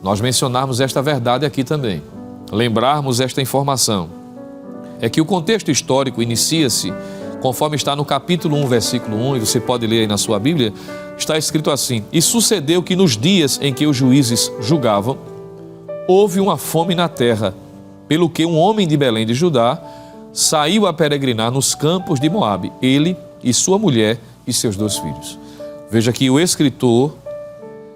nós mencionarmos esta verdade aqui também, lembrarmos esta informação. É que o contexto histórico inicia-se conforme está no capítulo 1, versículo 1, e você pode ler aí na sua Bíblia, está escrito assim: E sucedeu que nos dias em que os juízes julgavam, houve uma fome na terra, pelo que um homem de Belém de Judá saiu a peregrinar nos campos de Moabe, ele e sua mulher e seus 2 filhos. Veja que o escritor,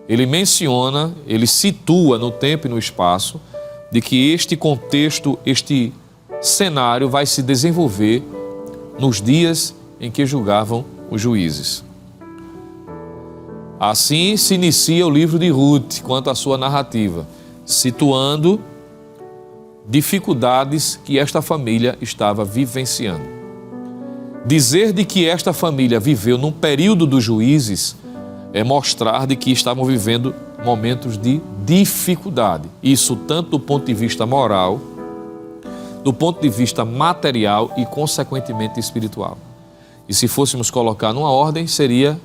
ele menciona, ele situa no tempo e no espaço, de que este contexto, este cenário vai se desenvolver nos dias em que julgavam os juízes. Assim se inicia o livro de Ruth quanto à sua narrativa, situando dificuldades que esta família estava vivenciando. Dizer de que esta família viveu num período dos juízes é mostrar de que estavam vivendo momentos de dificuldade. Isso tanto do ponto de vista moral, do ponto de vista material e, consequentemente, espiritual. E se fôssemos colocar numa ordem, seria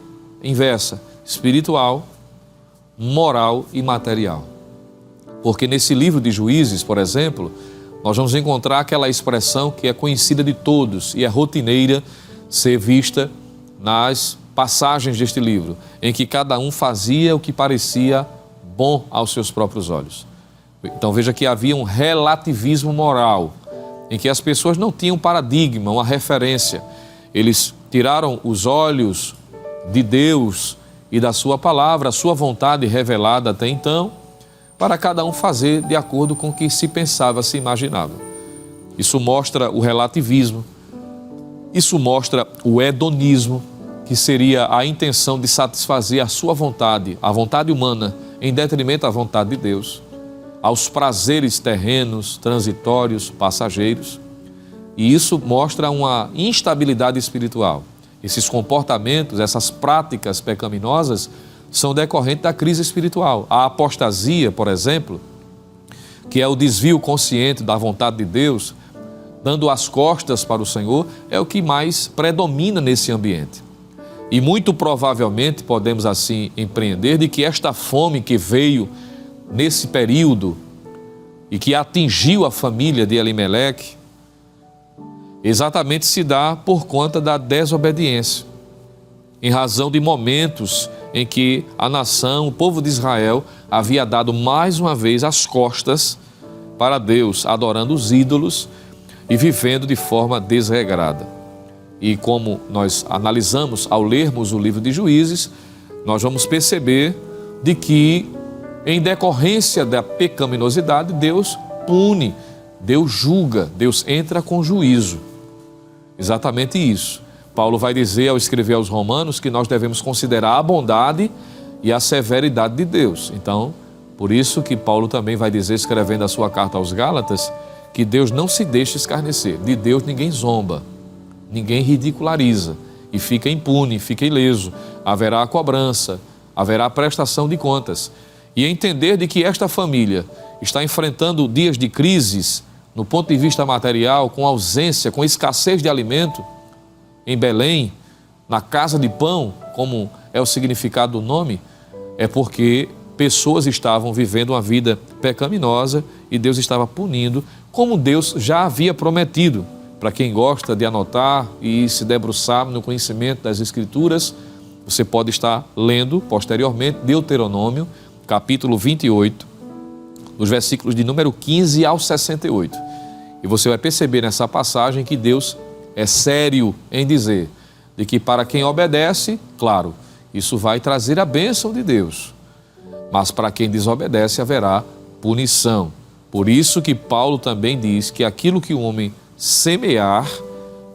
inversa: espiritual, moral e material. Porque nesse livro de Juízes, por exemplo, nós vamos encontrar aquela expressão que é conhecida de todos e é rotineira ser vista nas passagens deste livro, em que cada um fazia o que parecia bom aos seus próprios olhos. Então veja que havia um relativismo moral, em que as pessoas não tinham paradigma, uma referência. Eles tiraram os olhos de Deus e da sua palavra, a sua vontade revelada até então, para cada um fazer de acordo com o que se pensava, se imaginava. Isso mostra o relativismo, isso mostra o hedonismo, que seria a intenção de satisfazer a sua vontade, a vontade humana, em detrimento à vontade de Deus, aos prazeres terrenos, transitórios, passageiros. E isso mostra uma instabilidade espiritual. Esses comportamentos, essas práticas pecaminosas são decorrentes da crise espiritual. A apostasia, por exemplo, que é o desvio consciente da vontade de Deus, dando as costas para o Senhor, é o que mais predomina nesse ambiente. E muito provavelmente podemos assim empreender de que esta fome que veio nesse período e que atingiu a família de Elimeleque, exatamente se dá por conta da desobediência, em razão de momentos em que a nação, o povo de Israel, havia dado mais uma vez as costas para Deus, adorando os ídolos e vivendo de forma desregrada. E como nós analisamos ao lermos o livro de Juízes, nós vamos perceber de que, em decorrência da pecaminosidade, Deus pune, Deus julga, Deus entra com juízo. Exatamente isso. Paulo vai dizer ao escrever aos Romanos que nós devemos considerar a bondade e a severidade de Deus. Então, por isso que Paulo também vai dizer, escrevendo a sua carta aos Gálatas, que Deus não se deixa escarnecer. De Deus ninguém zomba, ninguém ridiculariza e fica impune, fica ileso. Haverá cobrança, haverá prestação de contas. E entender de que esta família está enfrentando dias de crises no ponto de vista material, com ausência, com escassez de alimento, em Belém, na casa de pão, como é o significado do nome, é porque pessoas estavam vivendo uma vida pecaminosa e Deus estava punindo, como Deus já havia prometido. Para quem gosta de anotar e se debruçar no conhecimento das Escrituras, você pode estar lendo posteriormente Deuteronômio, capítulo 28, dos versículos de número 15 ao 68. E você vai perceber nessa passagem que Deus é sério em dizer de que para quem obedece, claro, isso vai trazer a bênção de Deus. Mas para quem desobedece haverá punição. Por isso que Paulo também diz que aquilo que o homem semear,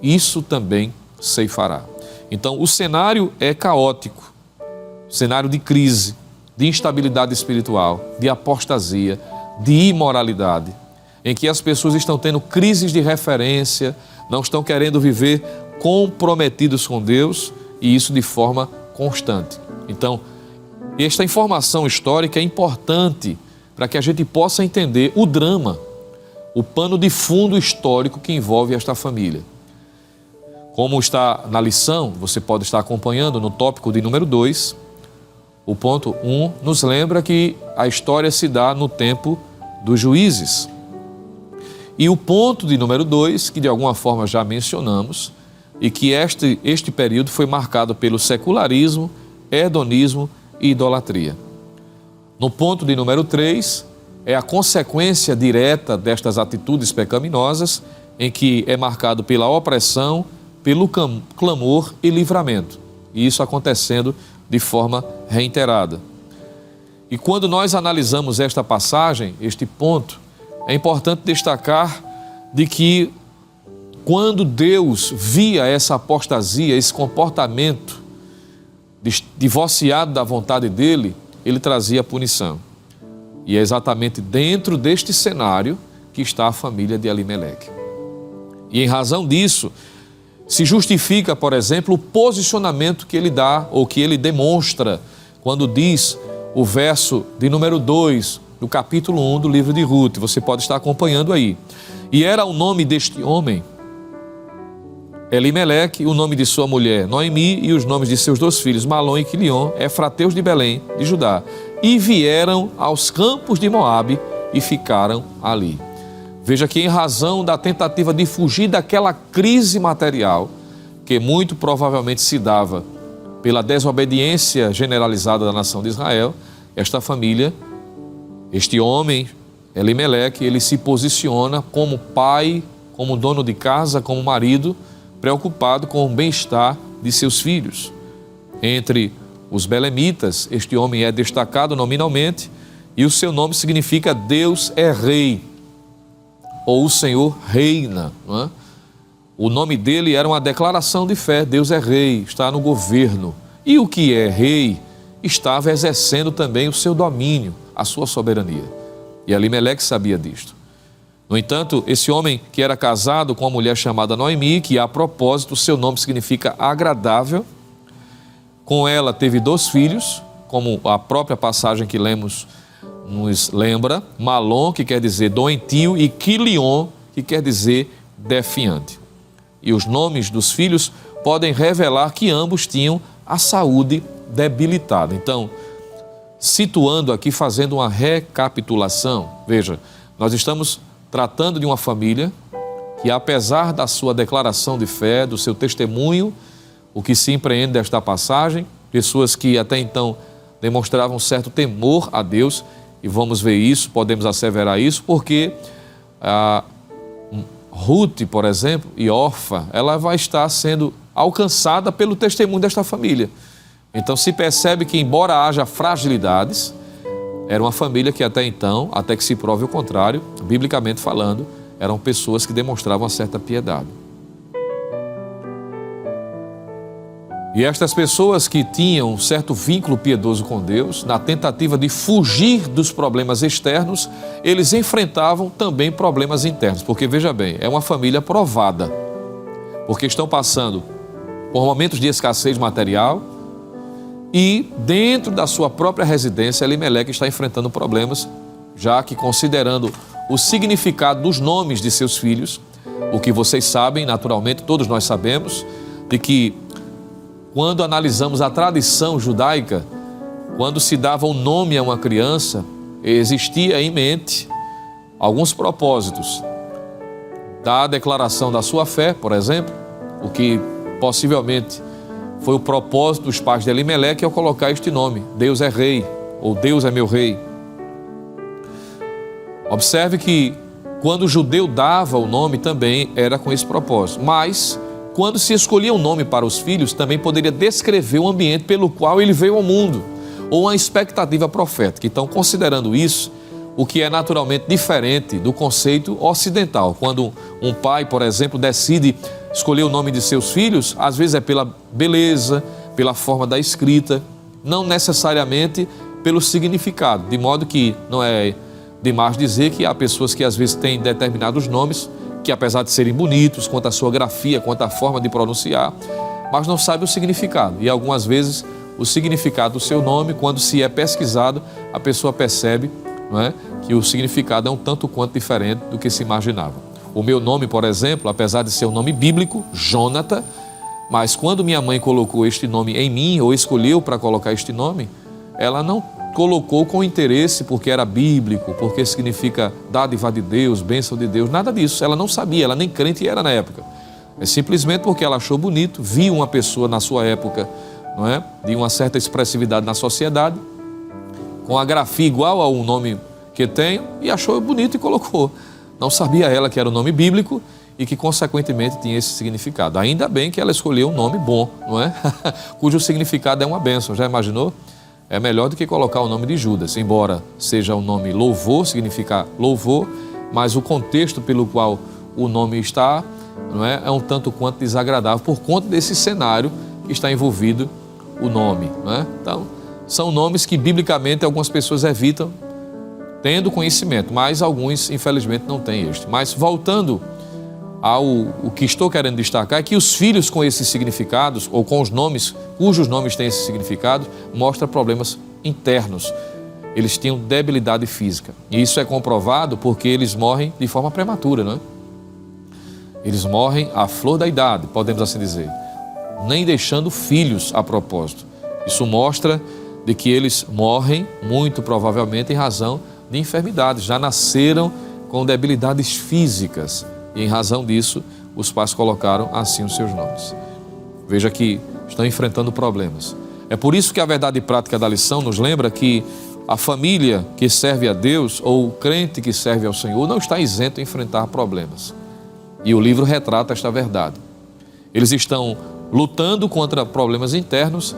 isso também ceifará. Então o cenário é caótico, cenário de crise, de instabilidade espiritual, de apostasia, de imoralidade, em que as pessoas estão tendo crises de referência, não estão querendo viver comprometidos com Deus, e isso de forma constante. Então, esta informação histórica é importante para que a gente possa entender o drama, o pano de fundo histórico que envolve esta família. Como está na lição, você pode estar acompanhando no tópico de número 2, o ponto 1 nos lembra que a história se dá no tempo dos juízes. E o ponto de número 2, que de alguma forma já mencionamos, e que este período foi marcado pelo secularismo, hedonismo e idolatria. No ponto de número 3, é a consequência direta destas atitudes pecaminosas, em que é marcado pela opressão, pelo clamor e livramento, e isso acontecendo de forma reiterada. E quando nós analisamos esta passagem, este ponto, é importante destacar de que quando Deus via essa apostasia, esse comportamento divorciado da vontade dele, ele trazia punição. E é exatamente dentro deste cenário que está a família de Elimeleque. E em razão disso, se justifica, por exemplo, o posicionamento que ele dá ou que ele demonstra quando diz o verso de número 2 do capítulo 1 do livro de Ruth. Você pode estar acompanhando aí. E era o nome deste homem Elimeleque, o nome de sua mulher Noemi e os nomes de seus 2 filhos Malom e Quilion, efrateus de Belém, de Judá. E vieram aos campos de Moabe e ficaram ali. Veja que em razão da tentativa de fugir daquela crise material, que muito provavelmente se dava pela desobediência generalizada da nação de Israel, esta família, este homem, Elimeleque, ele se posiciona como pai, como dono de casa, como marido, preocupado com o bem-estar de seus filhos. Entre os belemitas, este homem é destacado nominalmente e o seu nome significa Deus é Rei, ou o Senhor reina, não é? O nome dele era uma declaração de fé, Deus é Rei, está no governo. E o que é rei estava exercendo também o seu domínio, a sua soberania. E Elimeleque sabia disto. No entanto, esse homem que era casado com uma mulher chamada Noemi, que a propósito, seu nome significa agradável, com ela teve 2 filhos, como a própria passagem que lemos nos lembra, Malom, que quer dizer doentio, e Quilion, que quer dizer defiante. E os nomes dos filhos podem revelar que ambos tinham a saúde debilitada. Então, situando aqui, fazendo uma recapitulação, veja, nós estamos tratando de uma família que, apesar da sua declaração de fé, do seu testemunho, o que se empreende desta passagem, pessoas que até então demonstravam certo temor a Deus, e vamos ver isso, podemos asseverar isso, porque Ruth, por exemplo, e Orfa, ela vai estar sendo alcançada pelo testemunho desta família. Então se percebe que, embora haja fragilidades, era uma família que até então, até que se prove o contrário, biblicamente falando, eram pessoas que demonstravam uma certa piedade. E estas pessoas que tinham um certo vínculo piedoso com Deus, na tentativa de fugir dos problemas externos, eles enfrentavam também problemas internos. Porque, veja bem, é uma família provada, porque estão passando por momentos de escassez material e dentro da sua própria residência, Elimeleque está enfrentando problemas, já que, considerando o significado dos nomes de seus filhos, o que vocês sabem, naturalmente, todos nós sabemos, de que quando analisamos a tradição judaica, quando se dava um nome a uma criança, existia em mente alguns propósitos da declaração da sua fé, por exemplo, o que possivelmente foi o propósito dos pais de Elimeleque ao colocar este nome, Deus é Rei, ou Deus é meu Rei. Observe que quando o judeu dava o nome também era com esse propósito, mas quando se escolhia um nome para os filhos, também poderia descrever o ambiente pelo qual ele veio ao mundo, ou uma expectativa profética. Então, considerando isso, o que é naturalmente diferente do conceito ocidental. Quando um pai, por exemplo, decide escolher o nome de seus filhos, às vezes é pela beleza, pela forma da escrita, não necessariamente pelo significado, de modo que não é demais dizer que há pessoas que às vezes têm determinados nomes que, apesar de serem bonitos, quanto à sua grafia, quanto à forma de pronunciar, mas não sabe o significado. E algumas vezes o significado do seu nome, quando se é pesquisado, a pessoa percebe, não é, que o significado é um tanto quanto diferente do que se imaginava. O meu nome, por exemplo, apesar de ser um nome bíblico, Jonathan, mas quando minha mãe colocou este nome em mim, ou escolheu para colocar este nome, ela não colocou com interesse porque era bíblico, porque significa dádiva de Deus, bênção de Deus, nada disso. Ela não sabia, ela nem crente era na época. É simplesmente porque ela achou bonito, viu uma pessoa na sua época, não é, de uma certa expressividade na sociedade, com a grafia igual ao nome que tem, e achou bonito e colocou. Não sabia ela que era o nome bíblico e que, consequentemente, tinha esse significado. Ainda bem que ela escolheu um nome bom, não é? Cujo significado é uma bênção. Já imaginou? É melhor do que colocar o nome de Judas, embora seja um nome louvor, significa louvor, mas o contexto pelo qual o nome está, não é, é um tanto quanto desagradável por conta desse cenário que está envolvido o nome, não é? Então, são nomes que biblicamente algumas pessoas evitam tendo conhecimento, mas alguns infelizmente não têm este. Mas voltando o que estou querendo destacar é que os filhos com esses significados, ou com os nomes, cujos nomes têm esse significado, mostra problemas internos. Eles tinham debilidade física. E isso é comprovado porque eles morrem de forma prematura, não é? Eles morrem à flor da idade, podemos assim dizer, nem deixando filhos a propósito. Isso mostra de que eles morrem, muito provavelmente, em razão de enfermidades. Já nasceram com debilidades físicas. E em razão disso, os pais colocaram assim os seus nomes. Veja que estão enfrentando problemas. É por isso que a verdade prática da lição nos lembra que a família que serve a Deus, ou o crente que serve ao Senhor, não está isento de enfrentar problemas. E o livro retrata esta verdade. Eles estão lutando contra problemas internos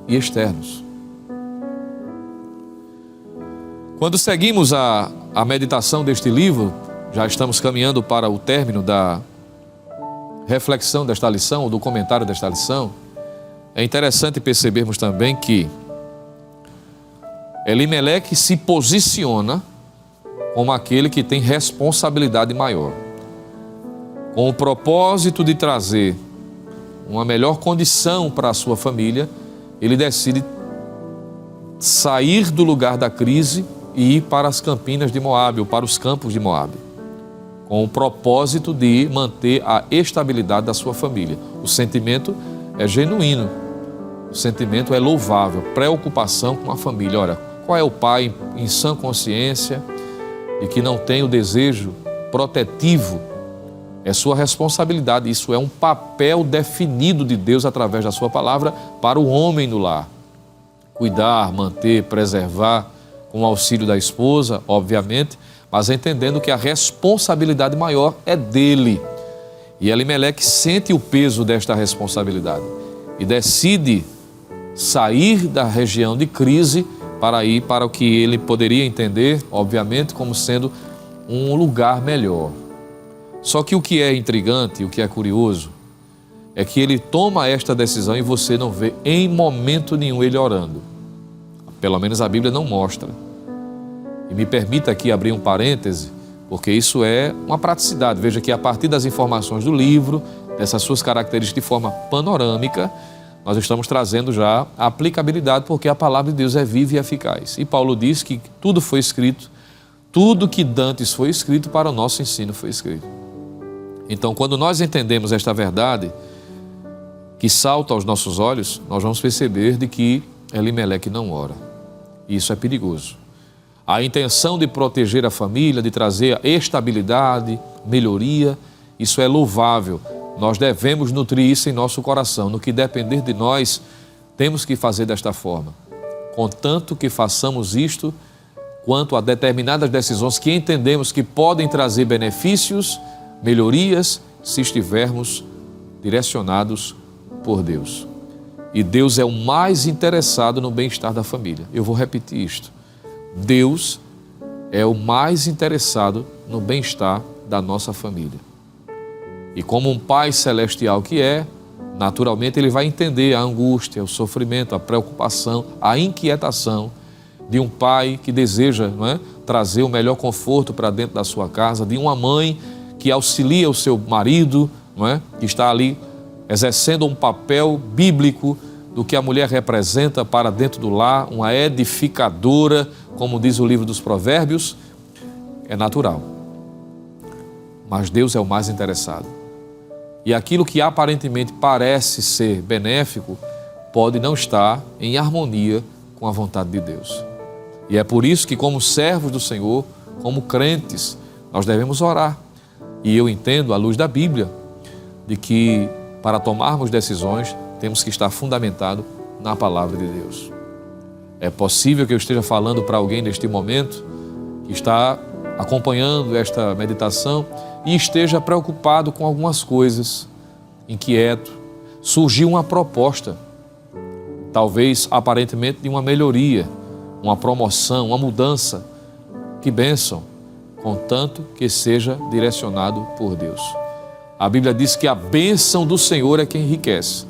e externos. Quando seguimos a meditação deste livro, já estamos caminhando para o término da reflexão desta lição, ou do comentário desta lição. É interessante percebermos também que Elimeleque se posiciona como aquele que tem responsabilidade maior, com o propósito de trazer uma melhor condição para a sua família. Ele decide sair do lugar da crise e ir para as campinas de Moabe, ou para os campos de Moabe, com o propósito de manter a estabilidade da sua família. O sentimento é genuíno, o sentimento é louvável, preocupação com a família. Olha, qual é o pai em sã consciência e que não tem o desejo protetivo? É sua responsabilidade, isso é um papel definido de Deus através da sua palavra para o homem no lar. Cuidar, manter, preservar, com o auxílio da esposa, obviamente, mas entendendo que a responsabilidade maior é dele. E Elimeleque sente o peso desta responsabilidade e decide sair da região de crise para ir para o que ele poderia entender, obviamente, como sendo um lugar melhor. Só que o que é intrigante, o que é curioso, é que ele toma esta decisão e você não vê em momento nenhum ele orando. Pelo menos a Bíblia não mostra. E me permita aqui abrir um parêntese, porque isso é uma praticidade. Veja que a partir das informações do livro, dessas suas características de forma panorâmica, nós estamos trazendo já a aplicabilidade, porque a palavra de Deus é viva e eficaz. E Paulo diz que tudo foi escrito, tudo que dantes foi escrito para o nosso ensino foi escrito. Então, quando nós entendemos esta verdade, que salta aos nossos olhos, nós vamos perceber de que Elimeleque não ora. E isso é perigoso. A intenção de proteger a família, de trazer estabilidade, melhoria, isso é louvável. Nós devemos nutrir isso em nosso coração. No que depender de nós, temos que fazer desta forma. Contanto que façamos isto, quanto a determinadas decisões que entendemos que podem trazer benefícios, melhorias, se estivermos direcionados por Deus. E Deus é o mais interessado no bem-estar da família. Eu vou repetir isto. Deus é o mais interessado no bem-estar da nossa família. E como um Pai celestial que é, naturalmente ele vai entender a angústia, o sofrimento, a preocupação, a inquietação de um pai que deseja, não é, trazer o melhor conforto para dentro da sua casa, de uma mãe que auxilia o seu marido, não é, que está ali exercendo um papel bíblico do que a mulher representa para dentro do lar, uma edificadora, como diz o livro dos Provérbios. É natural. Mas Deus é o mais interessado. E aquilo que aparentemente parece ser benéfico pode não estar em harmonia com a vontade de Deus. E é por isso que, como servos do Senhor, como crentes, nós devemos orar. E eu entendo, à luz da Bíblia, de que para tomarmos decisões temos que estar fundamentado na palavra de Deus. É possível que eu esteja falando para alguém neste momento que está acompanhando esta meditação e esteja preocupado com algumas coisas, inquieto. Surgiu uma proposta, talvez aparentemente de uma melhoria, uma promoção, uma mudança. Que bênção, contanto que seja direcionado por Deus. A Bíblia diz que a bênção do Senhor é quem enriquece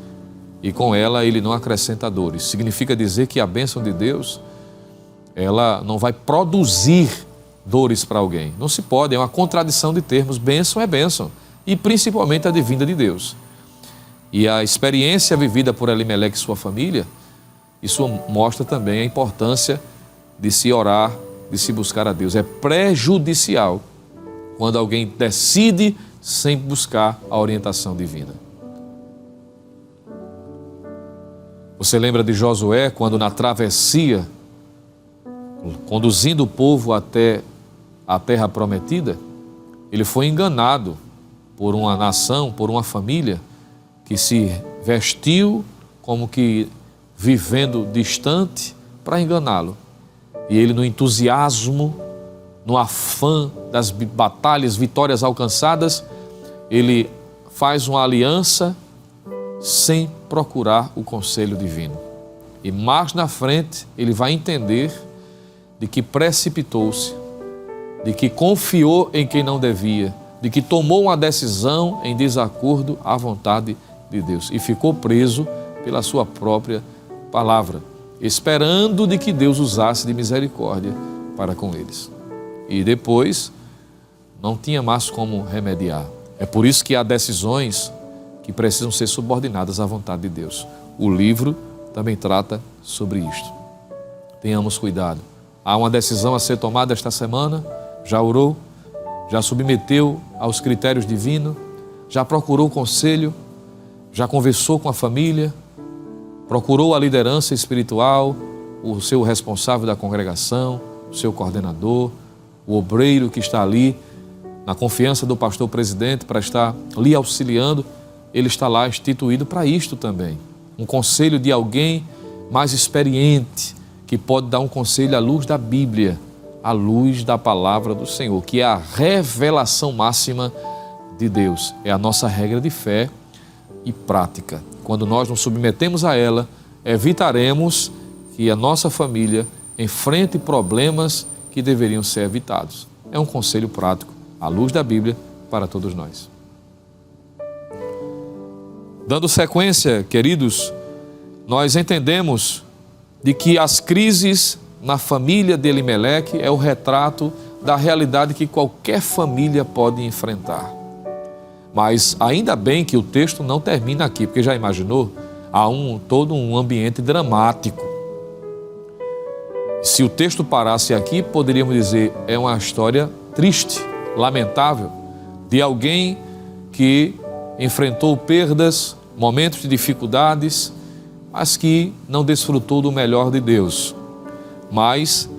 e com ela Ele não acrescenta dores. Significa dizer que a bênção de Deus, ela não vai produzir dores para alguém. Não se pode, é uma contradição de termos. Bênção é bênção e principalmente a vinda de Deus. E a experiência vivida por Elimeleque e sua família, isso mostra também a importância de se orar, de se buscar a Deus. É prejudicial quando alguém decide sem buscar a orientação divina. Você lembra de Josué, quando na travessia, conduzindo o povo até a terra prometida, ele foi enganado por uma nação, por uma família que se vestiu como que vivendo distante para enganá-lo. E ele, no entusiasmo, no afã das batalhas, vitórias alcançadas, ele faz uma aliança sem procurar o conselho divino. E mais na frente ele vai entender de que precipitou-se, de que confiou em quem não devia, de que tomou uma decisão em desacordo à vontade de Deus e ficou preso pela sua própria palavra, esperando de que Deus usasse de misericórdia para com eles. E depois não tinha mais como remediar. É por isso que há decisões que precisam ser subordinadas à vontade de Deus. O livro também trata sobre isto. Tenhamos cuidado. Há uma decisão a ser tomada esta semana. Já orou? Já submeteu aos critérios divinos? Já procurou o conselho? Já conversou com a família? Procurou a liderança espiritual, o seu responsável da congregação, o seu coordenador, o obreiro que está ali, na confiança do pastor presidente para estar lhe auxiliando? Ele está lá instituído para isto também. Um conselho de alguém mais experiente, que pode dar um conselho à luz da Bíblia, à luz da palavra do Senhor, que é a revelação máxima de Deus. É a nossa regra de fé e prática. Quando nós nos submetemos a ela, evitaremos que a nossa família enfrente problemas que deveriam ser evitados. É um conselho prático, à luz da Bíblia, para todos nós. Dando sequência, queridos, nós entendemos de que as crises na família de Elimeleque é o retrato da realidade que qualquer família pode enfrentar. Mas ainda bem que o texto não termina aqui, porque já imaginou? Há todo um ambiente dramático. Se o texto parasse aqui, poderíamos dizer, é uma história triste, lamentável, de alguém que enfrentou perdas, momentos de dificuldades, mas que não desfrutou do melhor de Deus. Mas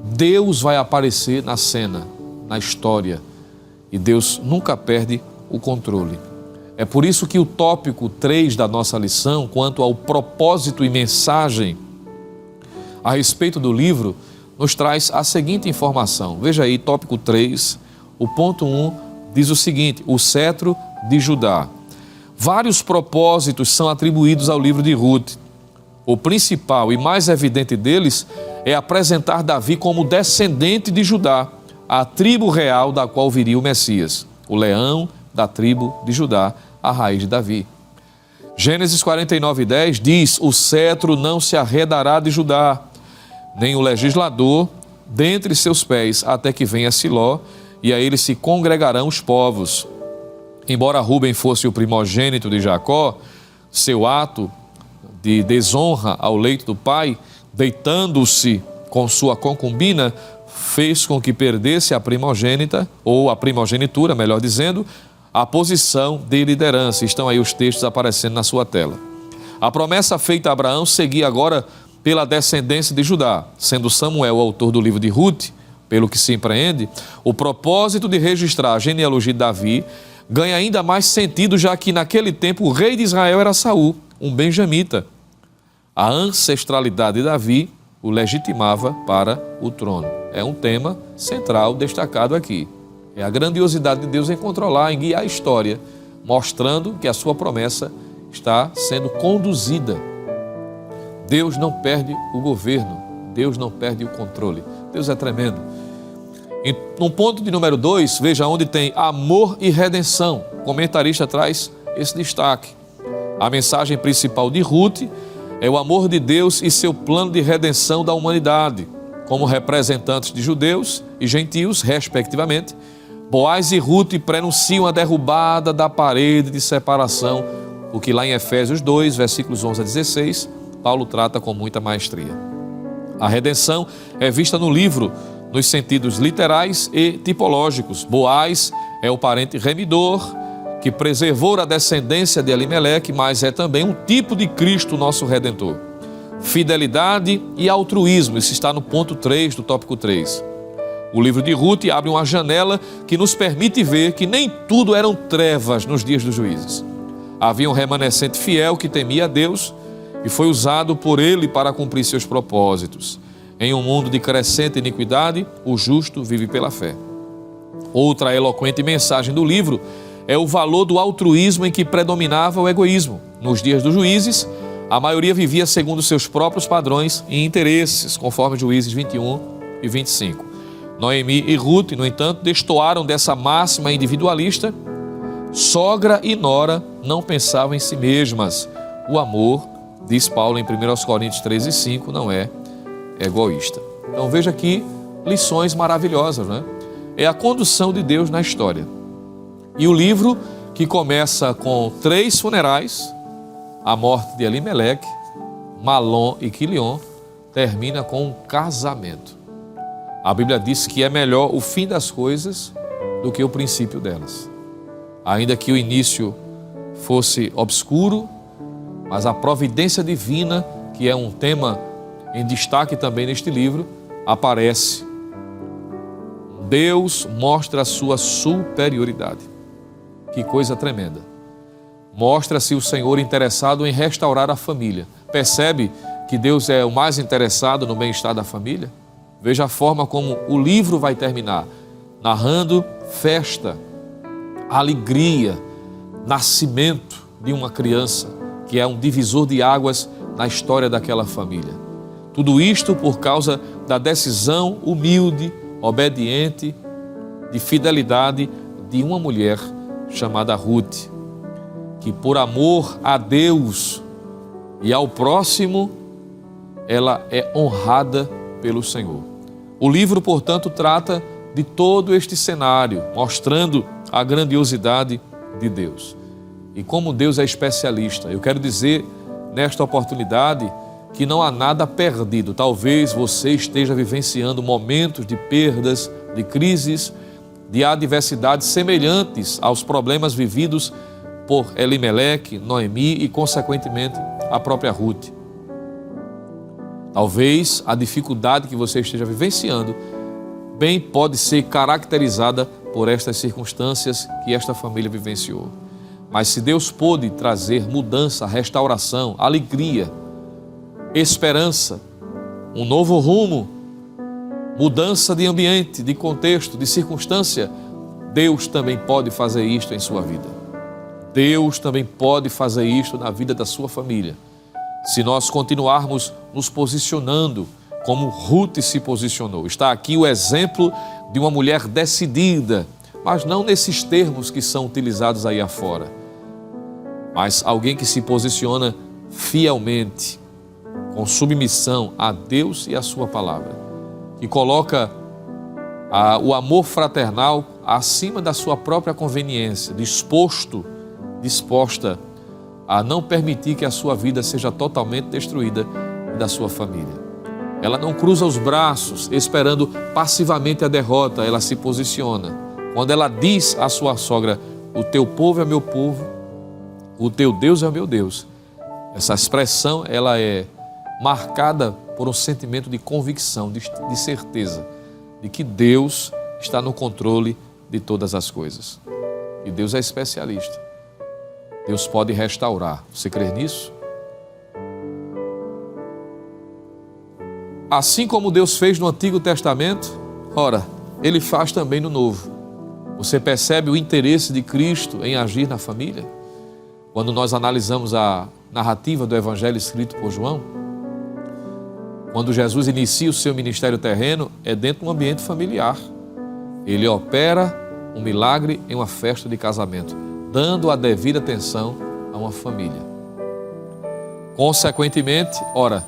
Deus vai aparecer na cena, na história, e Deus nunca perde o controle. É por isso que o tópico 3 da nossa lição, quanto ao propósito e mensagem a respeito do livro, nos traz a seguinte informação. Veja aí, tópico 3, o ponto 1 diz o seguinte: o cetro de Judá. Vários propósitos são atribuídos ao livro de Ruth. O principal e mais evidente deles é apresentar Davi como descendente de Judá, a tribo real da qual viria o Messias, o leão da tribo de Judá, a raiz de Davi. Gênesis 49:10 diz: o cetro não se arredará de Judá, nem o legislador dentre seus pés, até que venha Siló, e a ele se congregarão os povos. Embora Rúben fosse o primogênito de Jacó, seu ato de desonra ao leito do pai, deitando-se com sua concubina, fez com que perdesse a primogênita, ou a primogenitura, melhor dizendo, a posição de liderança. Estão aí os textos aparecendo na sua tela. A promessa feita a Abraão seguia agora pela descendência de Judá, sendo Samuel o autor do livro de Ruth, pelo que se empreende, o propósito de registrar a genealogia de Davi ganha ainda mais sentido, já que naquele tempo o rei de Israel era Saul, um benjamita. A ancestralidade de Davi o legitimava para o trono. É um tema central destacado aqui. É a grandiosidade de Deus em controlar, em guiar a história, mostrando que a sua promessa está sendo conduzida. Deus não perde o governo, Deus não perde o controle. Deus é tremendo. No ponto de número 2, veja onde tem amor e redenção. O comentarista traz esse destaque. A mensagem principal de Ruth é o amor de Deus e seu plano de redenção da humanidade. Como representantes de judeus e gentios, respectivamente, Boaz e Ruth prenunciam a derrubada da parede de separação, o que lá em Efésios 2, versículos 11 a 16, Paulo trata com muita maestria. A redenção é vista no livro nos sentidos literais e tipológicos. Boaz é o parente remidor que preservou a descendência de Elimeleque, mas é também um tipo de Cristo, nosso Redentor. Fidelidade e altruísmo, isso está no ponto 3 do tópico 3. O livro de Ruth abre uma janela que nos permite ver que nem tudo eram trevas nos dias dos juízes. Havia um remanescente fiel que temia a Deus e foi usado por ele para cumprir seus propósitos. Em um mundo de crescente iniquidade, o justo vive pela fé. Outra eloquente mensagem do livro é o valor do altruísmo em que predominava o egoísmo. Nos dias dos juízes, a maioria vivia segundo seus próprios padrões e interesses, conforme Juízes 21 e 25. Noemi e Ruth, no entanto, destoaram dessa máxima individualista. Sogra e nora não pensavam em si mesmas. O amor, diz Paulo em 1 Coríntios 13 e 5, não é egoísta. Então veja aqui lições maravilhosas, né? É a condução de Deus na história. E o livro, que começa com 3 funerais, a morte de Elimeleque, Malom e Quilion, termina com um casamento. A Bíblia diz que é melhor o fim das coisas do que o princípio delas. Ainda que o início fosse obscuro, mas a providência divina, que é um tema em destaque também neste livro, aparece. Deus mostra a sua superioridade. Que coisa tremenda. Mostra-se o Senhor interessado em restaurar a família. Percebe que Deus é o mais interessado no bem-estar da família? Veja a forma como o livro vai terminar, narrando festa, alegria, nascimento de uma criança, que é um divisor de águas na história daquela família. Tudo isto por causa da decisão humilde, obediente, de fidelidade de uma mulher chamada Ruth, que por amor a Deus e ao próximo, ela é honrada pelo Senhor. O livro, portanto, trata de todo este cenário, mostrando a grandiosidade de Deus. E como Deus é especialista, eu quero dizer nesta oportunidade que não há nada perdido. Talvez você esteja vivenciando momentos de perdas, de crises, de adversidades semelhantes aos problemas vividos por Elimeleque, Noemi e, consequentemente, a própria Ruth. Talvez a dificuldade que você esteja vivenciando bem pode ser caracterizada por estas circunstâncias que esta família vivenciou. Mas se Deus pôde trazer mudança, restauração, alegria, esperança, um novo rumo, mudança de ambiente, de contexto, de circunstância, Deus também pode fazer isto em sua vida. Deus também pode fazer isto na vida da sua família. Se nós continuarmos nos posicionando como Ruth se posicionou. Está aqui o exemplo de uma mulher decidida, mas não nesses termos que são utilizados aí afora, mas alguém que se posiciona fielmente, com submissão a Deus e a sua palavra, que coloca o amor fraternal acima da sua própria conveniência, disposta a não permitir que a sua vida seja totalmente destruída da sua família. Ela não cruza os braços esperando passivamente a derrota, ela se posiciona. Quando ela diz à sua sogra, o teu povo é meu povo, o teu Deus é o meu Deus, essa expressão ela é marcada por um sentimento de convicção, de certeza, de que Deus está no controle de todas as coisas. E Deus é especialista. Deus pode restaurar. Você crê nisso? Assim como Deus fez no Antigo Testamento, ora, Ele faz também no Novo. Você percebe o interesse de Cristo em agir na família? Quando nós analisamos a narrativa do Evangelho escrito por João, quando Jesus inicia o seu ministério terreno, é dentro de um ambiente familiar. Ele opera um milagre em uma festa de casamento, dando a devida atenção a uma família. Consequentemente, ora,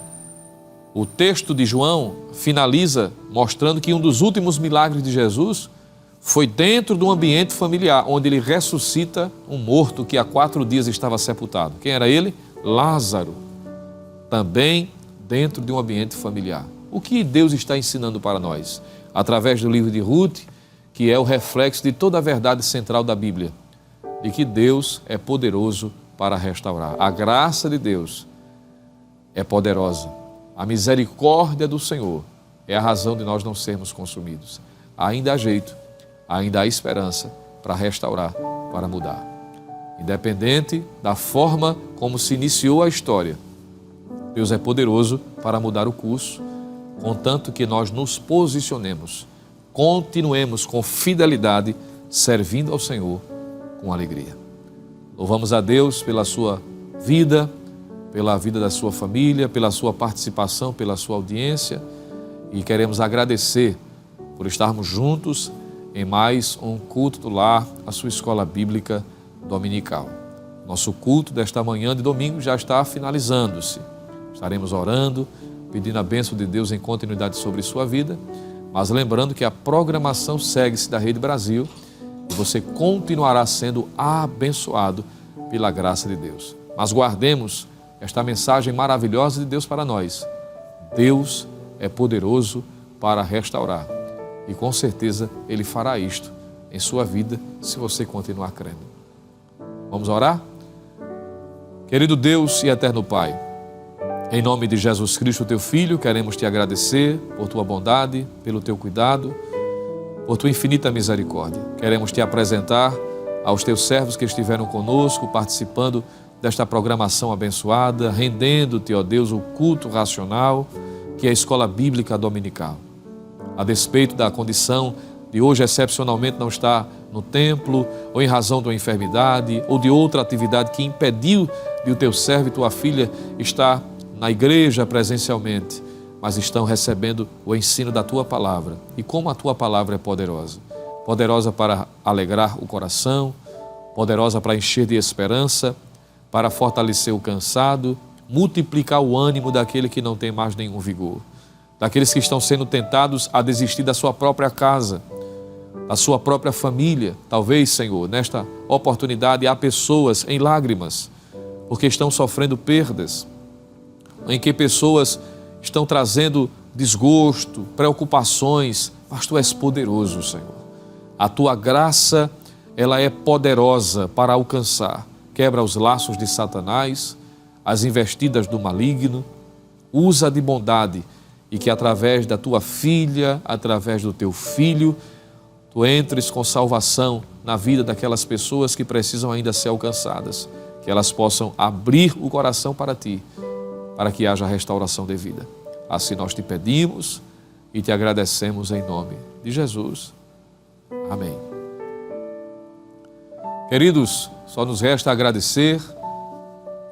o texto de João finaliza mostrando que um dos últimos milagres de Jesus foi dentro de um ambiente familiar, onde ele ressuscita um morto que há 4 dias estava sepultado. Quem era ele? Lázaro. Também dentro de um ambiente familiar. O que Deus está ensinando para nós? Através do livro de Ruth, que é o reflexo de toda a verdade central da Bíblia, de que Deus é poderoso para restaurar. A graça de Deus é poderosa. A misericórdia do Senhor é a razão de nós não sermos consumidos. Ainda há jeito, ainda há esperança para restaurar, para mudar. Independente da forma como se iniciou a história, Deus é poderoso para mudar o curso, contanto que nós nos posicionemos, continuemos com fidelidade, servindo ao Senhor com alegria. Louvamos a Deus pela sua vida, pela vida da sua família, pela sua participação, pela sua audiência, e queremos agradecer por estarmos juntos em mais um culto do lar, a sua escola bíblica dominical. Nosso culto desta manhã de domingo já está finalizando-se. Estaremos orando, pedindo a bênção de Deus em continuidade sobre sua vida, mas lembrando que a programação segue-se da Rede Brasil e você continuará sendo abençoado pela graça de Deus. Mas guardemos esta mensagem maravilhosa de Deus para nós. Deus é poderoso para restaurar e com certeza Ele fará isto em sua vida se você continuar crendo. Vamos orar? Querido Deus e eterno Pai, em nome de Jesus Cristo, teu Filho, queremos te agradecer por tua bondade, pelo teu cuidado, por tua infinita misericórdia. Queremos te apresentar aos teus servos que estiveram conosco, participando desta programação abençoada, rendendo-te, ó Deus, o culto racional, que é a escola bíblica dominical. A despeito da condição de hoje excepcionalmente não estar no templo, ou em razão de uma enfermidade, ou de outra atividade que impediu de o teu servo e tua filha estar na igreja presencialmente, mas estão recebendo o ensino da tua palavra. E como a tua palavra é poderosa. Poderosa para alegrar o coração, poderosa para encher de esperança, para fortalecer o cansado, multiplicar o ânimo daquele que não tem mais nenhum vigor, daqueles que estão sendo tentados a desistir da sua própria casa, da sua própria família. Talvez, Senhor, nesta oportunidade há pessoas em lágrimas, porque estão sofrendo perdas, em que pessoas estão trazendo desgosto, preocupações, mas Tu és poderoso, Senhor. A Tua graça, ela é poderosa para alcançar. Quebra os laços de Satanás, as investidas do maligno, usa de bondade e que através da Tua filha, através do Teu filho, Tu entres com salvação na vida daquelas pessoas que precisam ainda ser alcançadas, que elas possam abrir o coração para Ti, para que haja restauração de vida. Assim nós te pedimos e te agradecemos em nome de Jesus. Amém. Queridos, só nos resta agradecer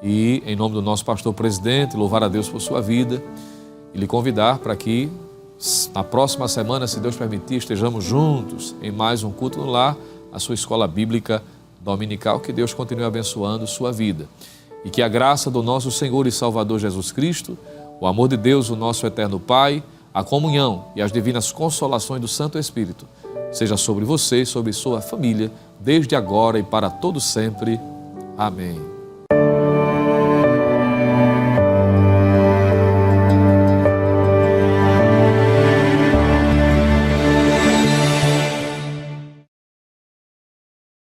e, em nome do nosso pastor presidente, louvar a Deus por sua vida e lhe convidar para que na próxima semana, se Deus permitir, estejamos juntos em mais um culto no lar, a sua escola bíblica dominical. Que Deus continue abençoando sua vida e que a graça do nosso Senhor e Salvador Jesus Cristo, o amor de Deus, o nosso eterno Pai, a comunhão e as divinas consolações do Santo Espírito seja sobre você e sobre sua família, desde agora e para todo sempre. Amém.